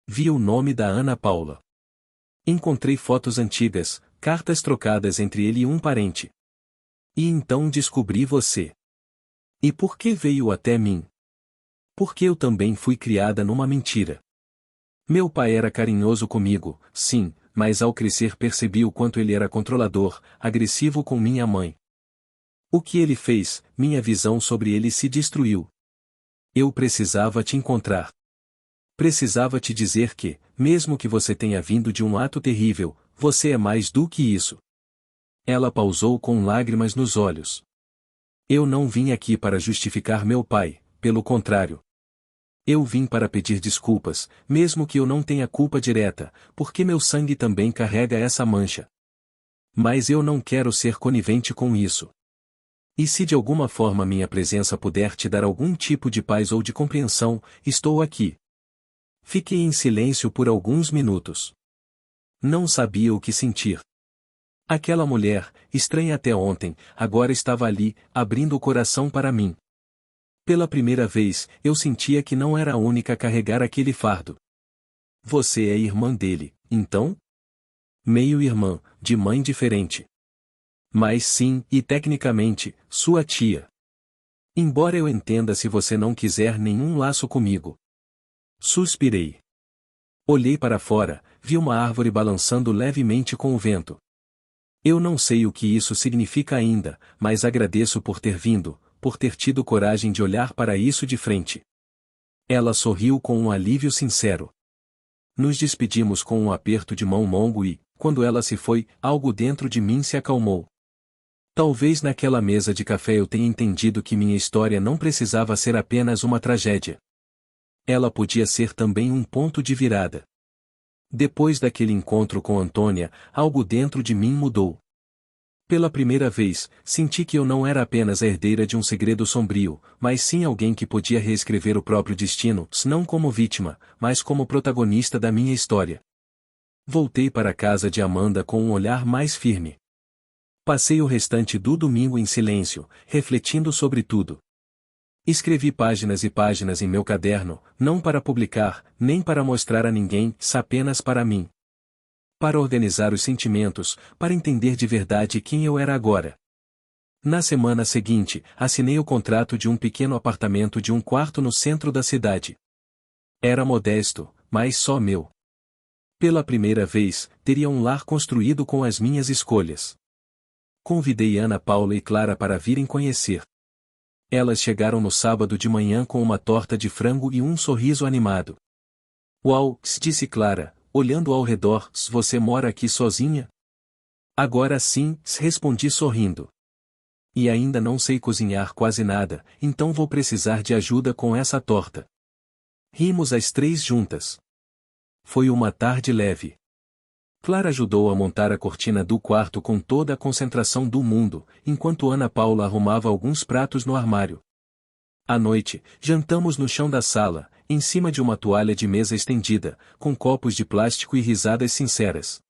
Vi o nome da Ana Paula. Encontrei fotos antigas, cartas trocadas entre ele e um parente. E então descobri você. E por que veio até mim? Porque eu também fui criada numa mentira. Meu pai era carinhoso comigo, sim, mas ao crescer percebi o quanto ele era controlador, agressivo com minha mãe. O que ele fez, minha visão sobre ele se destruiu. Eu precisava te encontrar. Precisava te dizer que, mesmo que você tenha vindo de um ato terrível, você é mais do que isso. Ela pausou com lágrimas nos olhos. Eu não vim aqui para justificar meu pai, pelo contrário. Eu vim para pedir desculpas, mesmo que eu não tenha culpa direta, porque meu sangue também carrega essa mancha. Mas eu não quero ser conivente com isso. E se de alguma forma minha presença puder te dar algum tipo de paz ou de compreensão, estou aqui. Fiquei em silêncio por alguns minutos. Não sabia o que sentir. Aquela mulher, estranha até ontem, agora estava ali, abrindo o coração para mim. Pela primeira vez, eu sentia que não era a única a carregar aquele fardo. Você é irmã dele, então? Meio-irmã, de mãe diferente. Mas sim, e tecnicamente, sua tia. Embora eu entenda se você não quiser nenhum laço comigo. Suspirei. Olhei para fora, vi uma árvore balançando levemente com o vento. Eu não sei o que isso significa ainda, mas agradeço por ter vindo, por ter tido coragem de olhar para isso de frente. Ela sorriu com um alívio sincero. Nos despedimos com um aperto de mão longo e, quando ela se foi, algo dentro de mim se acalmou. Talvez naquela mesa de café eu tenha entendido que minha história não precisava ser apenas uma tragédia. Ela podia ser também um ponto de virada. Depois daquele encontro com Antônia, algo dentro de mim mudou. Pela primeira vez, senti que eu não era apenas a herdeira de um segredo sombrio, mas sim alguém que podia reescrever o próprio destino, não como vítima, mas como protagonista da minha história. Voltei para a casa de Amanda com um olhar mais firme. Passei o restante do domingo em silêncio, refletindo sobre tudo. Escrevi páginas e páginas em meu caderno, não para publicar, nem para mostrar a ninguém, apenas para mim. Para organizar os sentimentos, para entender de verdade quem eu era agora. Na semana seguinte, assinei o contrato de um pequeno apartamento de um quarto no centro da cidade. Era modesto, mas só meu. Pela primeira vez, teria um lar construído com as minhas escolhas. Convidei Ana Paula e Clara para virem conhecer. Elas chegaram no sábado de manhã com uma torta de frango e um sorriso animado. Uau, disse Clara, olhando ao redor, você mora aqui sozinha? Agora sim, respondi sorrindo. E ainda não sei cozinhar quase nada, então vou precisar de ajuda com essa torta. Rimos as três juntas. Foi uma tarde leve. Clara ajudou a montar a cortina do quarto com toda a concentração do mundo, enquanto Ana Paula arrumava alguns pratos no armário. À noite, jantamos no chão da sala, em cima de uma toalha de mesa estendida, com copos de plástico e risadas sinceras.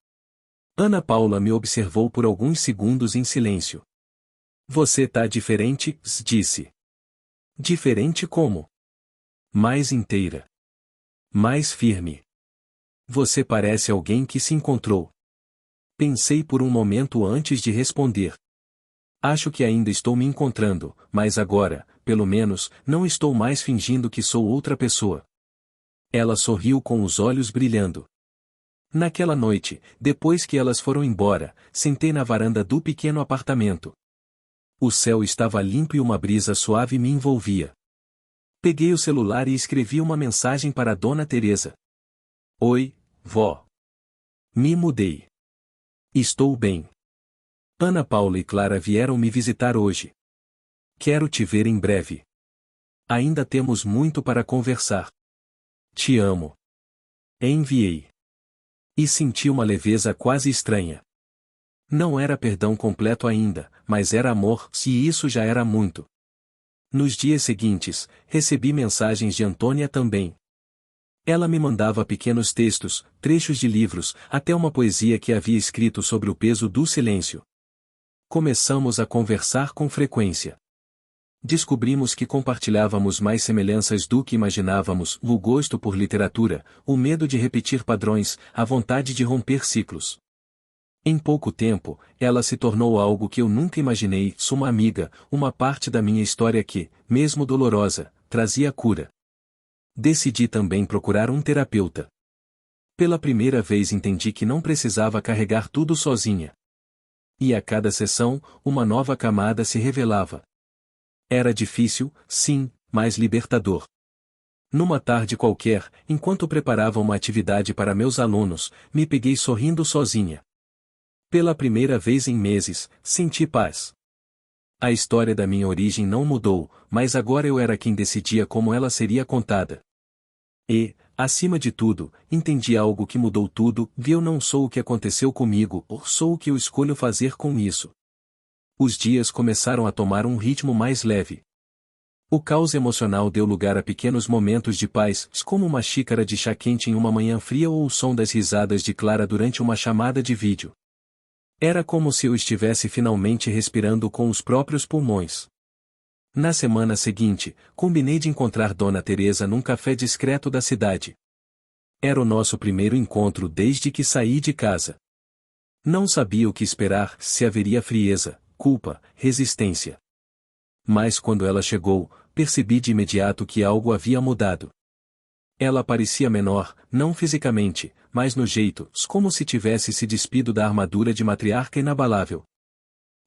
Ana Paula me observou por alguns segundos em silêncio. Você tá diferente, disse. Diferente como? Mais inteira. Mais firme. Você parece alguém que se encontrou. Pensei por um momento antes de responder. Acho que ainda estou me encontrando, mas agora, pelo menos, não estou mais fingindo que sou outra pessoa. Ela sorriu com os olhos brilhando. Naquela noite, depois que elas foram embora, sentei na varanda do pequeno apartamento. O céu estava limpo e uma brisa suave me envolvia. Peguei o celular e escrevi uma mensagem para Dona Teresa. Oi, vó. Me mudei. Estou bem. Ana Paula e Clara vieram me visitar hoje. Quero te ver em breve. Ainda temos muito para conversar. Te amo. Enviei. E senti uma leveza quase estranha. Não era perdão completo ainda, mas era amor, e isso já era muito. Nos dias seguintes, recebi mensagens de Antônia também. Ela me mandava pequenos textos, trechos de livros, até uma poesia que havia escrito sobre o peso do silêncio. Começamos a conversar com frequência. Descobrimos que compartilhávamos mais semelhanças do que imaginávamos: o gosto por literatura, o medo de repetir padrões, a vontade de romper ciclos. Em pouco tempo, ela se tornou algo que eu nunca imaginei: uma amiga, uma parte da minha história que, mesmo dolorosa, trazia cura. Decidi também procurar um terapeuta. Pela primeira vez entendi que não precisava carregar tudo sozinha. E a cada sessão, uma nova camada se revelava. Era difícil, sim, mas libertador. Numa tarde qualquer, enquanto preparava uma atividade para meus alunos, me peguei sorrindo sozinha. Pela primeira vez em meses, senti paz. A história da minha origem não mudou, mas agora eu era quem decidia como ela seria contada. E, acima de tudo, entendi algo que mudou tudo: eu não sou o que aconteceu comigo, ou sou o que eu escolho fazer com isso. Os dias começaram a tomar um ritmo mais leve. O caos emocional deu lugar a pequenos momentos de paz, como uma xícara de chá quente em uma manhã fria ou o som das risadas de Clara durante uma chamada de vídeo. Era como se eu estivesse finalmente respirando com os próprios pulmões. Na semana seguinte, combinei de encontrar Dona Teresa num café discreto da cidade. Era o nosso primeiro encontro desde que saí de casa. Não sabia o que esperar: se haveria frieza, culpa, resistência. Mas quando ela chegou, percebi de imediato que algo havia mudado. Ela parecia menor, não fisicamente, mas no jeito, como se tivesse se despido da armadura de matriarca inabalável.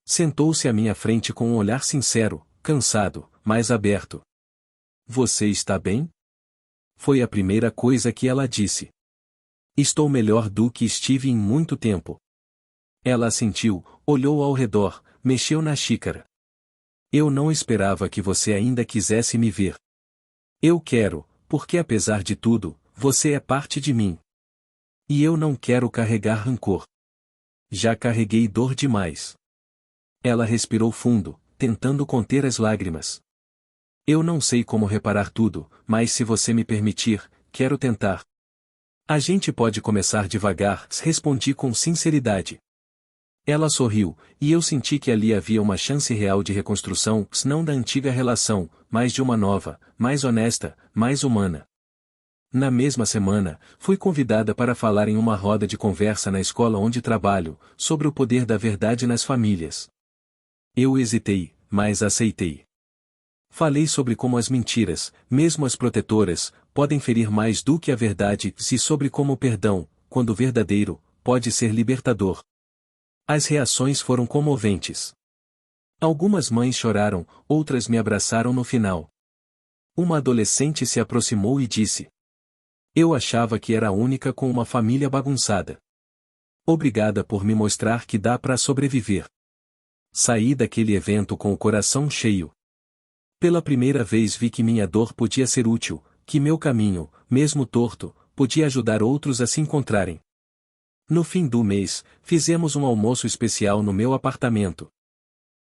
Sentou-se à minha frente com um olhar sincero, cansado, mas aberto. Você está bem? Foi a primeira coisa que ela disse. Estou melhor do que estive em muito tempo. Ela assentiu, olhou ao redor, mexeu na xícara. Eu não esperava que você ainda quisesse me ver. Eu quero, porque apesar de tudo, você é parte de mim. E eu não quero carregar rancor. Já carreguei dor demais. Ela respirou fundo, tentando conter as lágrimas. Eu não sei como reparar tudo, mas se você me permitir, quero tentar. A gente pode começar devagar, respondi com sinceridade. Ela sorriu, e eu senti que ali havia uma chance real de reconstrução, não da antiga relação, mas de uma nova, mais honesta, mais humana. Na mesma semana, fui convidada para falar em uma roda de conversa na escola onde trabalho, sobre o poder da verdade nas famílias. Eu hesitei, mas aceitei. Falei sobre como as mentiras, mesmo as protetoras, podem ferir mais do que a verdade, e sobre como o perdão, quando verdadeiro, pode ser libertador. As reações foram comoventes. Algumas mães choraram, outras me abraçaram no final. Uma adolescente se aproximou e disse: Eu achava que era a única com uma família bagunçada. Obrigada por me mostrar que dá para sobreviver. Saí daquele evento com o coração cheio. Pela primeira vez vi que minha dor podia ser útil, que meu caminho, mesmo torto, podia ajudar outros a se encontrarem. No fim do mês, fizemos um almoço especial no meu apartamento.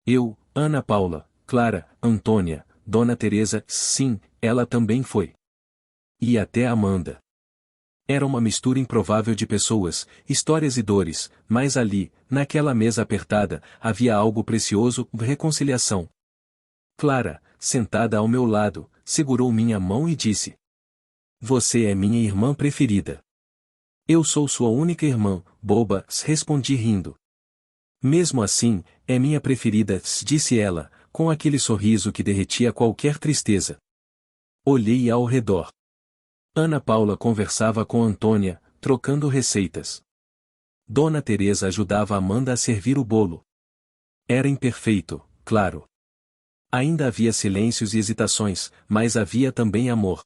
Eu, Ana Paula, Clara, Antônia, Dona Teresa, sim, ela também foi. E até Amanda. Era uma mistura improvável de pessoas, histórias e dores, mas ali, naquela mesa apertada, havia algo precioso, reconciliação. Clara, sentada ao meu lado, segurou minha mão e disse: Você é minha irmã preferida. Eu sou sua única irmã, boba, respondi rindo. Mesmo assim, é minha preferida, disse ela, com aquele sorriso que derretia qualquer tristeza. Olhei ao redor. Ana Paula conversava com Antônia, trocando receitas. Dona Teresa ajudava Amanda a servir o bolo. Era imperfeito, claro. Ainda havia silêncios e hesitações, mas havia também amor.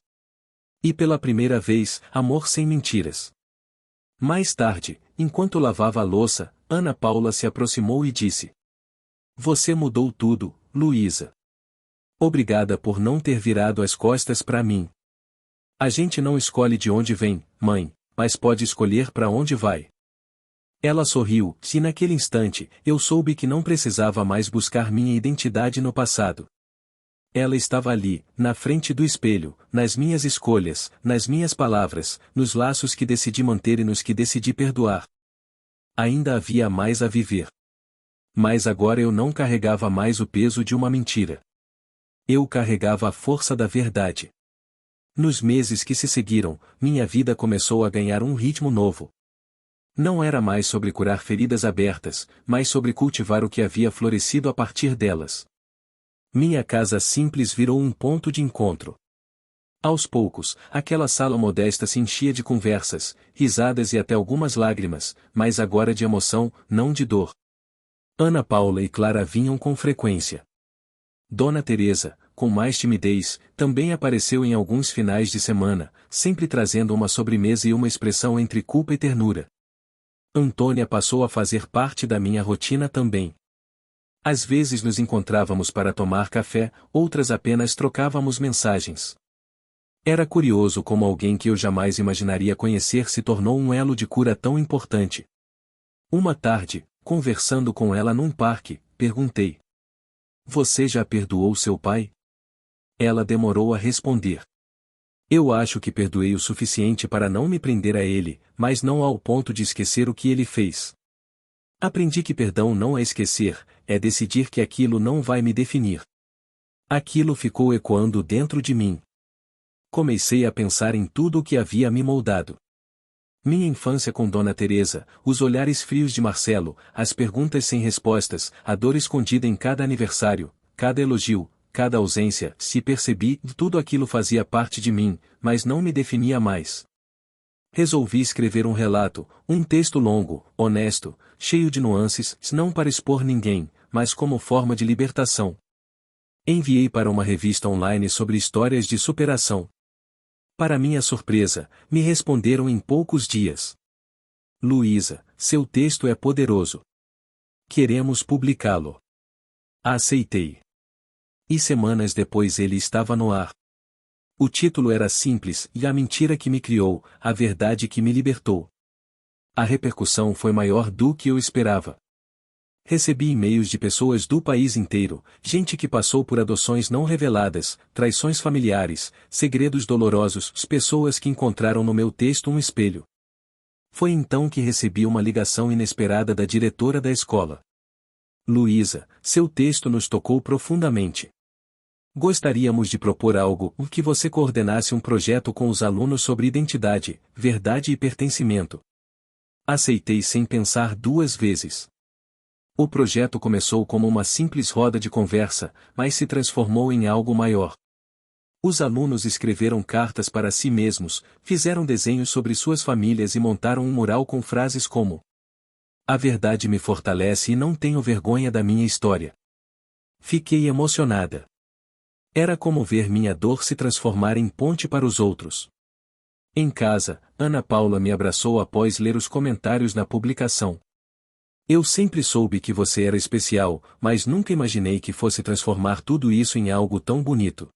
E pela primeira vez, amor sem mentiras. Mais tarde, enquanto lavava a louça, Ana Paula se aproximou e disse: Você mudou tudo, Luísa. Obrigada por não ter virado as costas para mim. A gente não escolhe de onde vem, mãe, mas pode escolher para onde vai. Ela sorriu, e naquele instante, eu soube que não precisava mais buscar minha identidade no passado. Ela estava ali, na frente do espelho, nas minhas escolhas, nas minhas palavras, nos laços que decidi manter e nos que decidi perdoar. Ainda havia mais a viver. Mas agora eu não carregava mais o peso de uma mentira. Eu carregava a força da verdade. Nos meses que se seguiram, minha vida começou a ganhar um ritmo novo. Não era mais sobre curar feridas abertas, mas sobre cultivar o que havia florescido a partir delas. Minha casa simples virou um ponto de encontro. Aos poucos, aquela sala modesta se enchia de conversas, risadas e até algumas lágrimas, mas agora de emoção, não de dor. Ana Paula e Clara vinham com frequência. Dona Teresa, com mais timidez, também apareceu em alguns finais de semana, sempre trazendo uma sobremesa e uma expressão entre culpa e ternura. Antônia passou a fazer parte da minha rotina também. Às vezes nos encontrávamos para tomar café, outras apenas trocávamos mensagens. Era curioso como alguém que eu jamais imaginaria conhecer se tornou um elo de cura tão importante. Uma tarde, conversando com ela num parque, perguntei: Você já perdoou seu pai? Ela demorou a responder. Eu acho que perdoei o suficiente para não me prender a ele, mas não ao ponto de esquecer o que ele fez. Aprendi que perdão não é esquecer, é decidir que aquilo não vai me definir. Aquilo ficou ecoando dentro de mim. Comecei a pensar em tudo o que havia me moldado. Minha infância com Dona Teresa, os olhares frios de Marcelo, as perguntas sem respostas, a dor escondida em cada aniversário, cada elogio, cada ausência, se percebi, tudo aquilo fazia parte de mim, mas não me definia mais. Resolvi escrever um relato, um texto longo, honesto, cheio de nuances, não para expor ninguém, mas como forma de libertação. Enviei para uma revista online sobre histórias de superação. Para minha surpresa, me responderam em poucos dias. Luísa, seu texto é poderoso. Queremos publicá-lo. Aceitei. E semanas depois ele estava no ar. O título era simples, e a mentira que me criou, a verdade que me libertou. A repercussão foi maior do que eu esperava. Recebi e-mails de pessoas do país inteiro, gente que passou por adoções não reveladas, traições familiares, segredos dolorosos, pessoas que encontraram no meu texto um espelho. Foi então que recebi uma ligação inesperada da diretora da escola. Luísa, seu texto nos tocou profundamente. Gostaríamos de propor algo, que você coordenasse um projeto com os alunos sobre identidade, verdade e pertencimento. Aceitei sem pensar duas vezes. O projeto começou como uma simples roda de conversa, mas se transformou em algo maior. Os alunos escreveram cartas para si mesmos, fizeram desenhos sobre suas famílias e montaram um mural com frases como: "A verdade me fortalece e não tenho vergonha da minha história." Fiquei emocionada. Era como ver minha dor se transformar em ponte para os outros. Em casa, Ana Paula me abraçou após ler os comentários na publicação. "Eu sempre soube que você era especial, mas nunca imaginei que fosse transformar tudo isso em algo tão bonito."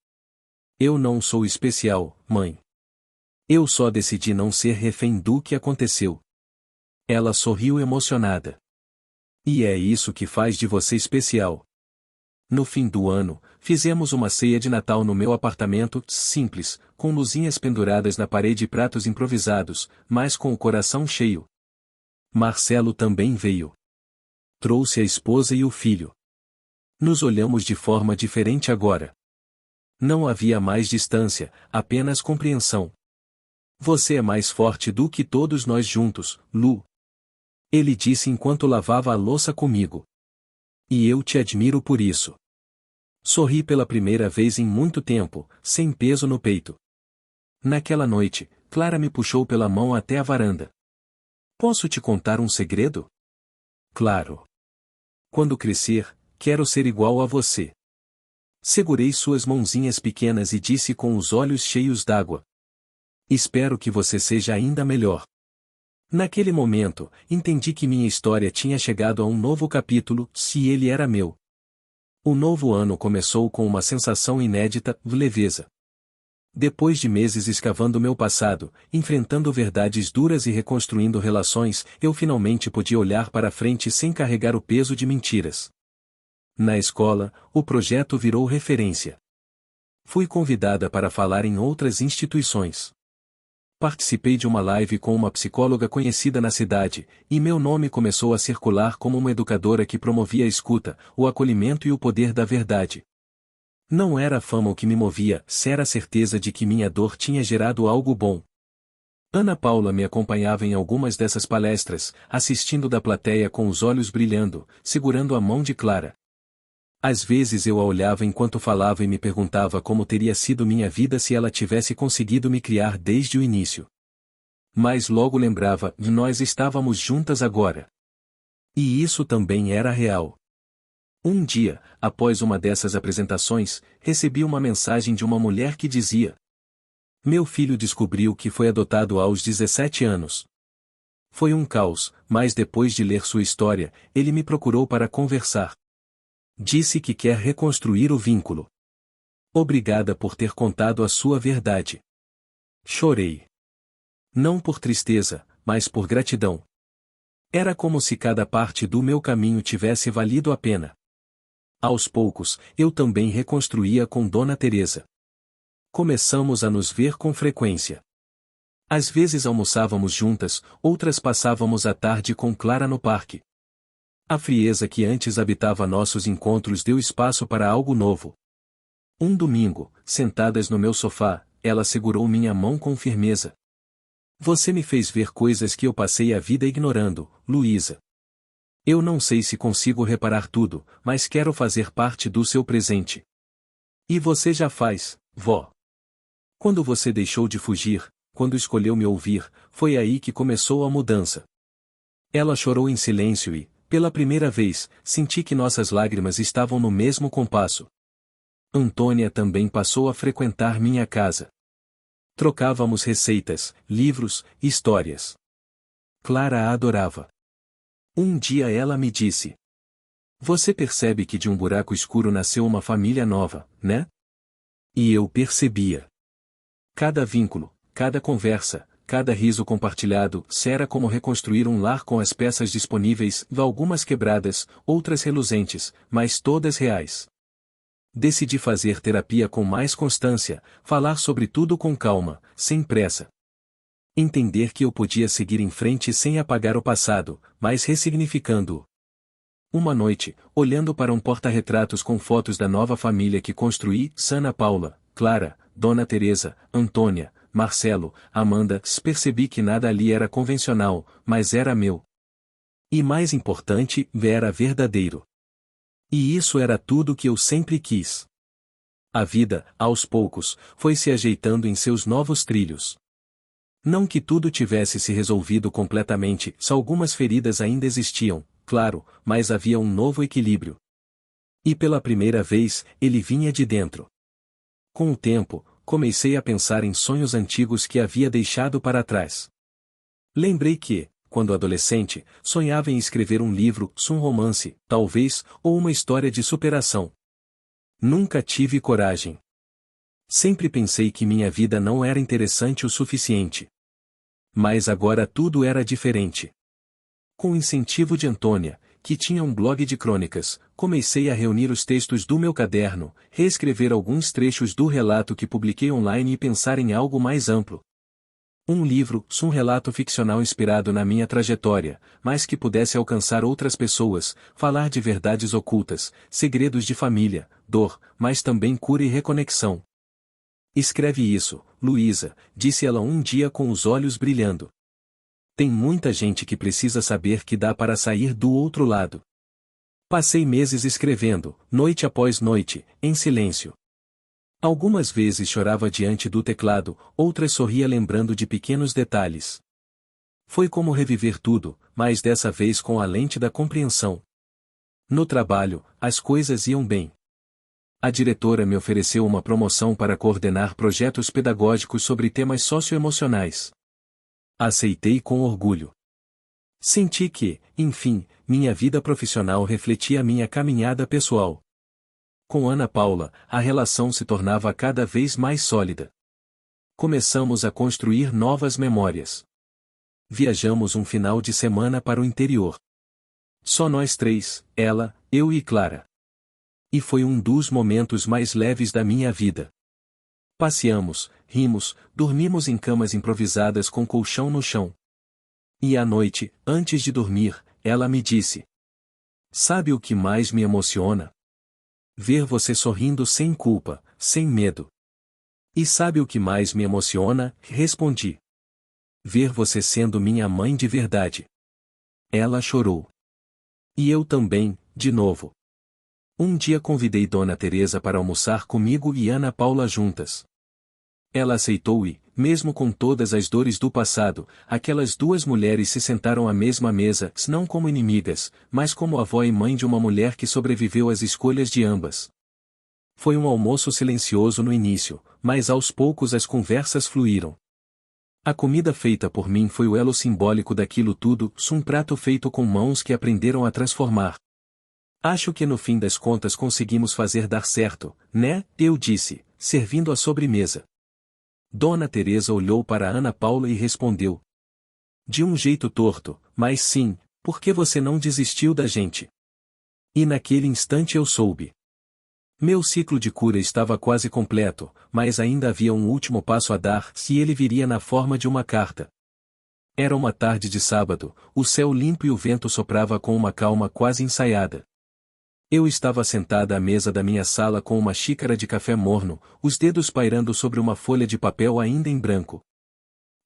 "Eu não sou especial, mãe. Eu só decidi não ser refém do que aconteceu." Ela sorriu emocionada. "E é isso que faz de você especial." No fim do ano, fizemos uma ceia de Natal no meu apartamento, simples, com luzinhas penduradas na parede e pratos improvisados, mas com o coração cheio. Marcelo também veio. Trouxe a esposa e o filho. Nos olhamos de forma diferente agora. Não havia mais distância, apenas compreensão. "Você é mais forte do que todos nós juntos, Lu." Ele disse enquanto lavava a louça comigo. "E eu te admiro por isso." Sorri pela primeira vez em muito tempo, sem peso no peito. Naquela noite, Clara me puxou pela mão até a varanda. "Posso te contar um segredo?" "Claro. Quando crescer, quero ser igual a você." Segurei suas mãozinhas pequenas e disse com os olhos cheios d'água: "Espero que você seja ainda melhor." Naquele momento, entendi que minha história tinha chegado a um novo capítulo, se ele era meu. O novo ano começou com uma sensação inédita, leveza. Depois de meses escavando meu passado, enfrentando verdades duras e reconstruindo relações, eu finalmente podia olhar para frente sem carregar o peso de mentiras. Na escola, o projeto virou referência. Fui convidada para falar em outras instituições. Participei de uma live com uma psicóloga conhecida na cidade, e meu nome começou a circular como uma educadora que promovia a escuta, o acolhimento e o poder da verdade. Não era a fama o que me movia, era a certeza de que minha dor tinha gerado algo bom. Ana Paula me acompanhava em algumas dessas palestras, assistindo da plateia com os olhos brilhando, segurando a mão de Clara. Às vezes eu a olhava enquanto falava e me perguntava como teria sido minha vida se ela tivesse conseguido me criar desde o início. Mas logo lembrava, nós estávamos juntas agora. E isso também era real. Um dia, após uma dessas apresentações, recebi uma mensagem de uma mulher que dizia: "Meu filho descobriu que foi adotado aos 17 anos. Foi um caos, mas depois de ler sua história, ele me procurou para conversar. Disse que quer reconstruir o vínculo. Obrigada por ter contado a sua verdade." Chorei. Não por tristeza, mas por gratidão. Era como se cada parte do meu caminho tivesse valido a pena. Aos poucos, eu também reconstruía com Dona Teresa. Começamos a nos ver com frequência. Às vezes almoçávamos juntas, outras passávamos a tarde com Clara no parque. A frieza que antes habitava nossos encontros deu espaço para algo novo. Um domingo, sentadas no meu sofá, ela segurou minha mão com firmeza. "Você me fez ver coisas que eu passei a vida ignorando, Luísa. Eu não sei se consigo reparar tudo, mas quero fazer parte do seu presente." "E você já faz, vó. Quando você deixou de fugir, quando escolheu me ouvir, foi aí que começou a mudança." Ela chorou em silêncio e, pela primeira vez, senti que nossas lágrimas estavam no mesmo compasso. Antônia também passou a frequentar minha casa. Trocávamos receitas, livros, histórias. Clara a adorava. Um dia ela me disse: "Você percebe que de um buraco escuro nasceu uma família nova, né?" E eu percebia. Cada vínculo, cada conversa, cada riso compartilhado, era como reconstruir um lar com as peças disponíveis, algumas quebradas, outras reluzentes, mas todas reais. Decidi fazer terapia com mais constância, falar sobre tudo com calma, sem pressa. Entender que eu podia seguir em frente sem apagar o passado, mas ressignificando-o. Uma noite, olhando para um porta-retratos com fotos da nova família que construí, Ana Paula, Clara, Dona Teresa, Antônia, Marcelo, Amanda, percebi que nada ali era convencional, mas era meu. E mais importante, era verdadeiro. E isso era tudo que eu sempre quis. A vida, aos poucos, foi se ajeitando em seus novos trilhos. Não que tudo tivesse se resolvido completamente, só algumas feridas ainda existiam, claro, mas havia um novo equilíbrio. E pela primeira vez, ele vinha de dentro. Com o tempo, comecei a pensar em sonhos antigos que havia deixado para trás. Lembrei que, quando adolescente, sonhava em escrever um livro, um romance, talvez, ou uma história de superação. Nunca tive coragem. Sempre pensei que minha vida não era interessante o suficiente. Mas agora tudo era diferente. Com o incentivo de Antônia, que tinha um blog de crônicas, comecei a reunir os textos do meu caderno, reescrever alguns trechos do relato que publiquei online e pensar em algo mais amplo. Um livro, um relato ficcional inspirado na minha trajetória, mas que pudesse alcançar outras pessoas, falar de verdades ocultas, segredos de família, dor, mas também cura e reconexão. "Escreve isso, Luísa", disse ela um dia com os olhos brilhando. "Tem muita gente que precisa saber que dá para sair do outro lado." Passei meses escrevendo, noite após noite, em silêncio. Algumas vezes chorava diante do teclado, outras sorria lembrando de pequenos detalhes. Foi como reviver tudo, mas dessa vez com a lente da compreensão. No trabalho, as coisas iam bem. A diretora me ofereceu uma promoção para coordenar projetos pedagógicos sobre temas socioemocionais. Aceitei com orgulho. Senti que, enfim, minha vida profissional refletia minha caminhada pessoal. Com Ana Paula, a relação se tornava cada vez mais sólida. Começamos a construir novas memórias. Viajamos um final de semana para o interior. Só nós três, ela, eu e Clara. E foi um dos momentos mais leves da minha vida. Passeamos, rimos, dormimos em camas improvisadas com colchão no chão. E à noite, antes de dormir, ela me disse: "Sabe o que mais me emociona? Ver você sorrindo sem culpa, sem medo." "E sabe o que mais me emociona?", respondi. "Ver você sendo minha mãe de verdade." Ela chorou. E eu também, de novo. Um dia convidei Dona Teresa para almoçar comigo e Ana Paula juntas. Ela aceitou e, mesmo com todas as dores do passado, aquelas duas mulheres se sentaram à mesma mesa, não como inimigas, mas como avó e mãe de uma mulher que sobreviveu às escolhas de ambas. Foi um almoço silencioso no início, mas aos poucos as conversas fluíram. A comida feita por mim foi o elo simbólico daquilo tudo, um prato feito com mãos que aprenderam a transformar. "Acho que no fim das contas conseguimos fazer dar certo, né?", eu disse, servindo a sobremesa. Dona Teresa olhou para Ana Paula e respondeu: "De um jeito torto, mas sim, porque você não desistiu da gente." E naquele instante eu soube. Meu ciclo de cura estava quase completo, mas ainda havia um último passo a dar, se ele viria na forma de uma carta. Era uma tarde de sábado, o céu limpo e o vento soprava com uma calma quase ensaiada. Eu estava sentada à mesa da minha sala com uma xícara de café morno, os dedos pairando sobre uma folha de papel ainda em branco.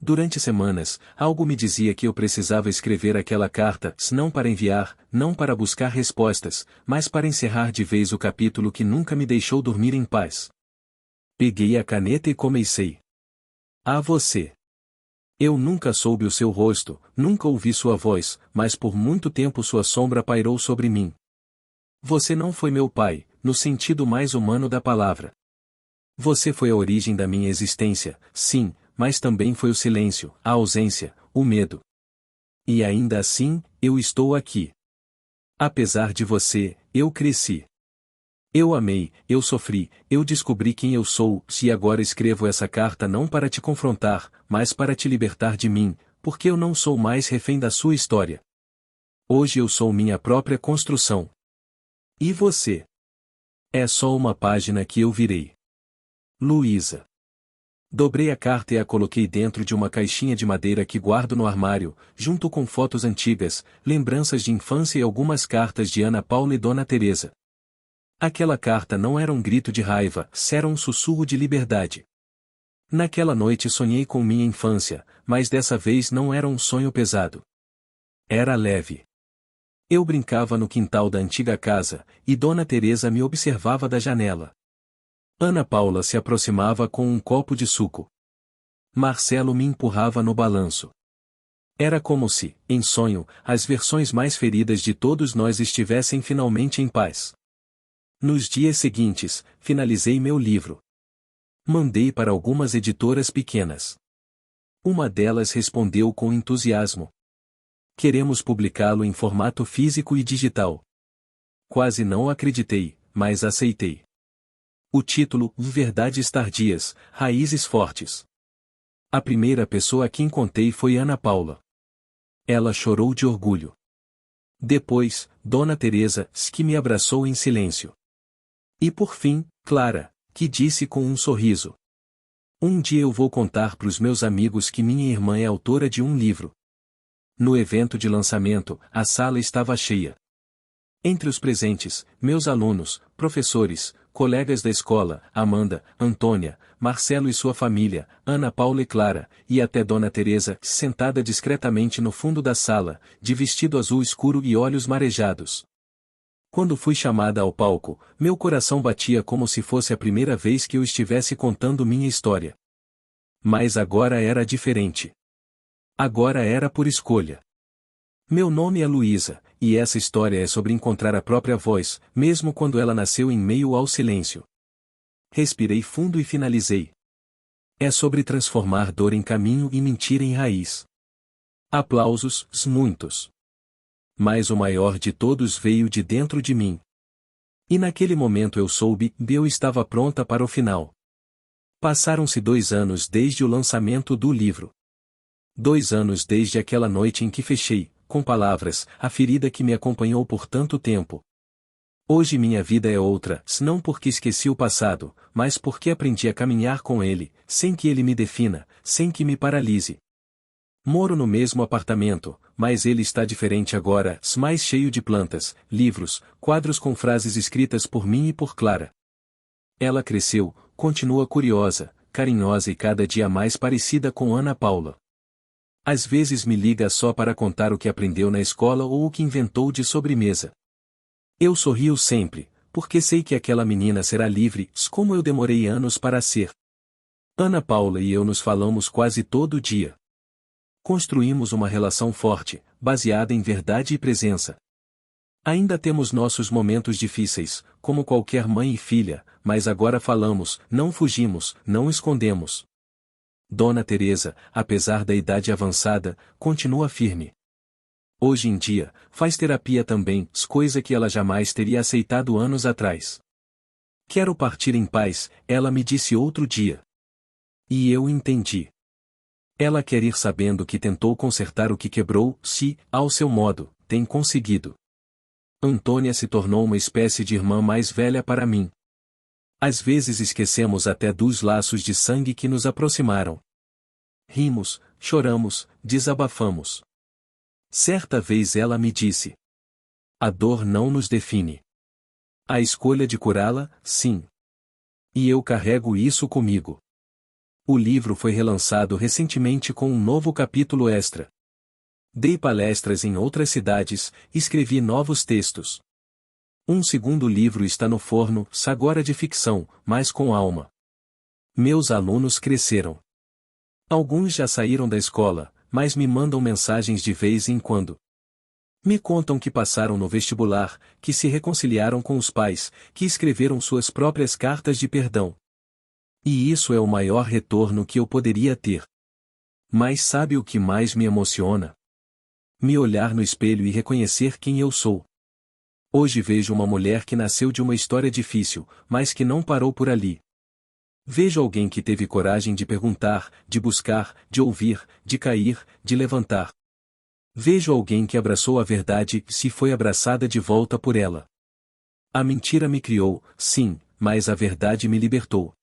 Durante semanas, algo me dizia que eu precisava escrever aquela carta, não para enviar, não para buscar respostas, mas para encerrar de vez o capítulo que nunca me deixou dormir em paz. Peguei a caneta e comecei. "A você. Eu nunca soube o seu rosto, nunca ouvi sua voz, mas por muito tempo sua sombra pairou sobre mim. Você não foi meu pai, no sentido mais humano da palavra. Você foi a origem da minha existência, sim, mas também foi o silêncio, a ausência, o medo. E ainda assim, eu estou aqui. Apesar de você, eu cresci. Eu amei, eu sofri, eu descobri quem eu sou, e agora escrevo essa carta não para te confrontar, mas para te libertar de mim, porque eu não sou mais refém da sua história. Hoje eu sou minha própria construção. E você? É só uma página que eu virei. Luísa. Dobrei a carta e a coloquei dentro de uma caixinha de madeira que guardo no armário, junto com fotos antigas, lembranças de infância e algumas cartas de Ana Paula e Dona Teresa. Aquela carta não era um grito de raiva, era um sussurro de liberdade. Naquela noite sonhei com minha infância, mas dessa vez não era um sonho pesado. Era leve. Eu brincava no quintal da antiga casa, e Dona Teresa me observava da janela. Ana Paula se aproximava com um copo de suco. Marcelo me empurrava no balanço. Era como se, em sonho, as versões mais feridas de todos nós estivessem finalmente em paz. Nos dias seguintes, finalizei meu livro. Mandei para algumas editoras pequenas. Uma delas respondeu com entusiasmo. Queremos publicá-lo em formato físico e digital. Quase não acreditei, mas aceitei. O título, Verdades Tardias, Raízes Fortes. A primeira pessoa a quem contei foi Ana Paula. Ela chorou de orgulho. Depois, Dona Teresa, que me abraçou em silêncio. E por fim, Clara, que disse com um sorriso. Um dia eu vou contar para os meus amigos que minha irmã é autora de um livro. No evento de lançamento, a sala estava cheia. Entre os presentes, meus alunos, professores, colegas da escola, Amanda, Antônia, Marcelo e sua família, Ana Paula e Clara, e até Dona Teresa, sentada discretamente no fundo da sala, de vestido azul escuro e olhos marejados. Quando fui chamada ao palco, meu coração batia como se fosse a primeira vez que eu estivesse contando minha história. Mas agora era diferente. Agora era por escolha. Meu nome é Luísa, e essa história é sobre encontrar a própria voz, mesmo quando ela nasceu em meio ao silêncio. Respirei fundo e finalizei. É sobre transformar dor em caminho e mentira em raiz. Aplausos, muitos. Mas o maior de todos veio de dentro de mim. E naquele momento eu soube que eu estava pronta para o final. Passaram-se 2 anos desde o lançamento do livro. 2 anos desde aquela noite em que fechei, com palavras, a ferida que me acompanhou por tanto tempo. Hoje minha vida é outra, não porque esqueci o passado, mas porque aprendi a caminhar com ele, sem que ele me defina, sem que me paralise. Moro no mesmo apartamento, mas ele está diferente agora, mais cheio de plantas, livros, quadros com frases escritas por mim e por Clara. Ela cresceu, continua curiosa, carinhosa e cada dia mais parecida com Ana Paula. Às vezes me liga só para contar o que aprendeu na escola ou o que inventou de sobremesa. Eu sorrio sempre, porque sei que aquela menina será livre, como eu demorei anos para ser. Ana Paula e eu nos falamos quase todo dia. Construímos uma relação forte, baseada em verdade e presença. Ainda temos nossos momentos difíceis, como qualquer mãe e filha, mas agora falamos, não fugimos, não escondemos. Dona Teresa, apesar da idade avançada, continua firme. Hoje em dia, faz terapia também, coisa que ela jamais teria aceitado anos atrás. Quero partir em paz, ela me disse outro dia. E eu entendi. Ela quer ir sabendo que tentou consertar o que quebrou, se, ao seu modo, tem conseguido. Antônia se tornou uma espécie de irmã mais velha para mim. Às vezes esquecemos até dos laços de sangue que nos aproximaram. Rimos, choramos, desabafamos. Certa vez ela me disse: a dor não nos define. A escolha de curá-la, sim. E eu carrego isso comigo. O livro foi relançado recentemente com um novo capítulo extra. Dei palestras em outras cidades, escrevi novos textos. Um segundo livro está no forno, agora de ficção, mas com alma. Meus alunos cresceram. Alguns já saíram da escola, mas me mandam mensagens de vez em quando. Me contam que passaram no vestibular, que se reconciliaram com os pais, que escreveram suas próprias cartas de perdão. E isso é o maior retorno que eu poderia ter. Mas sabe o que mais me emociona? Me olhar no espelho e reconhecer quem eu sou. Hoje vejo uma mulher que nasceu de uma história difícil, mas que não parou por ali. Vejo alguém que teve coragem de perguntar, de buscar, de ouvir, de cair, de levantar. Vejo alguém que abraçou a verdade e se foi abraçada de volta por ela. A mentira me criou, sim, mas a verdade me libertou.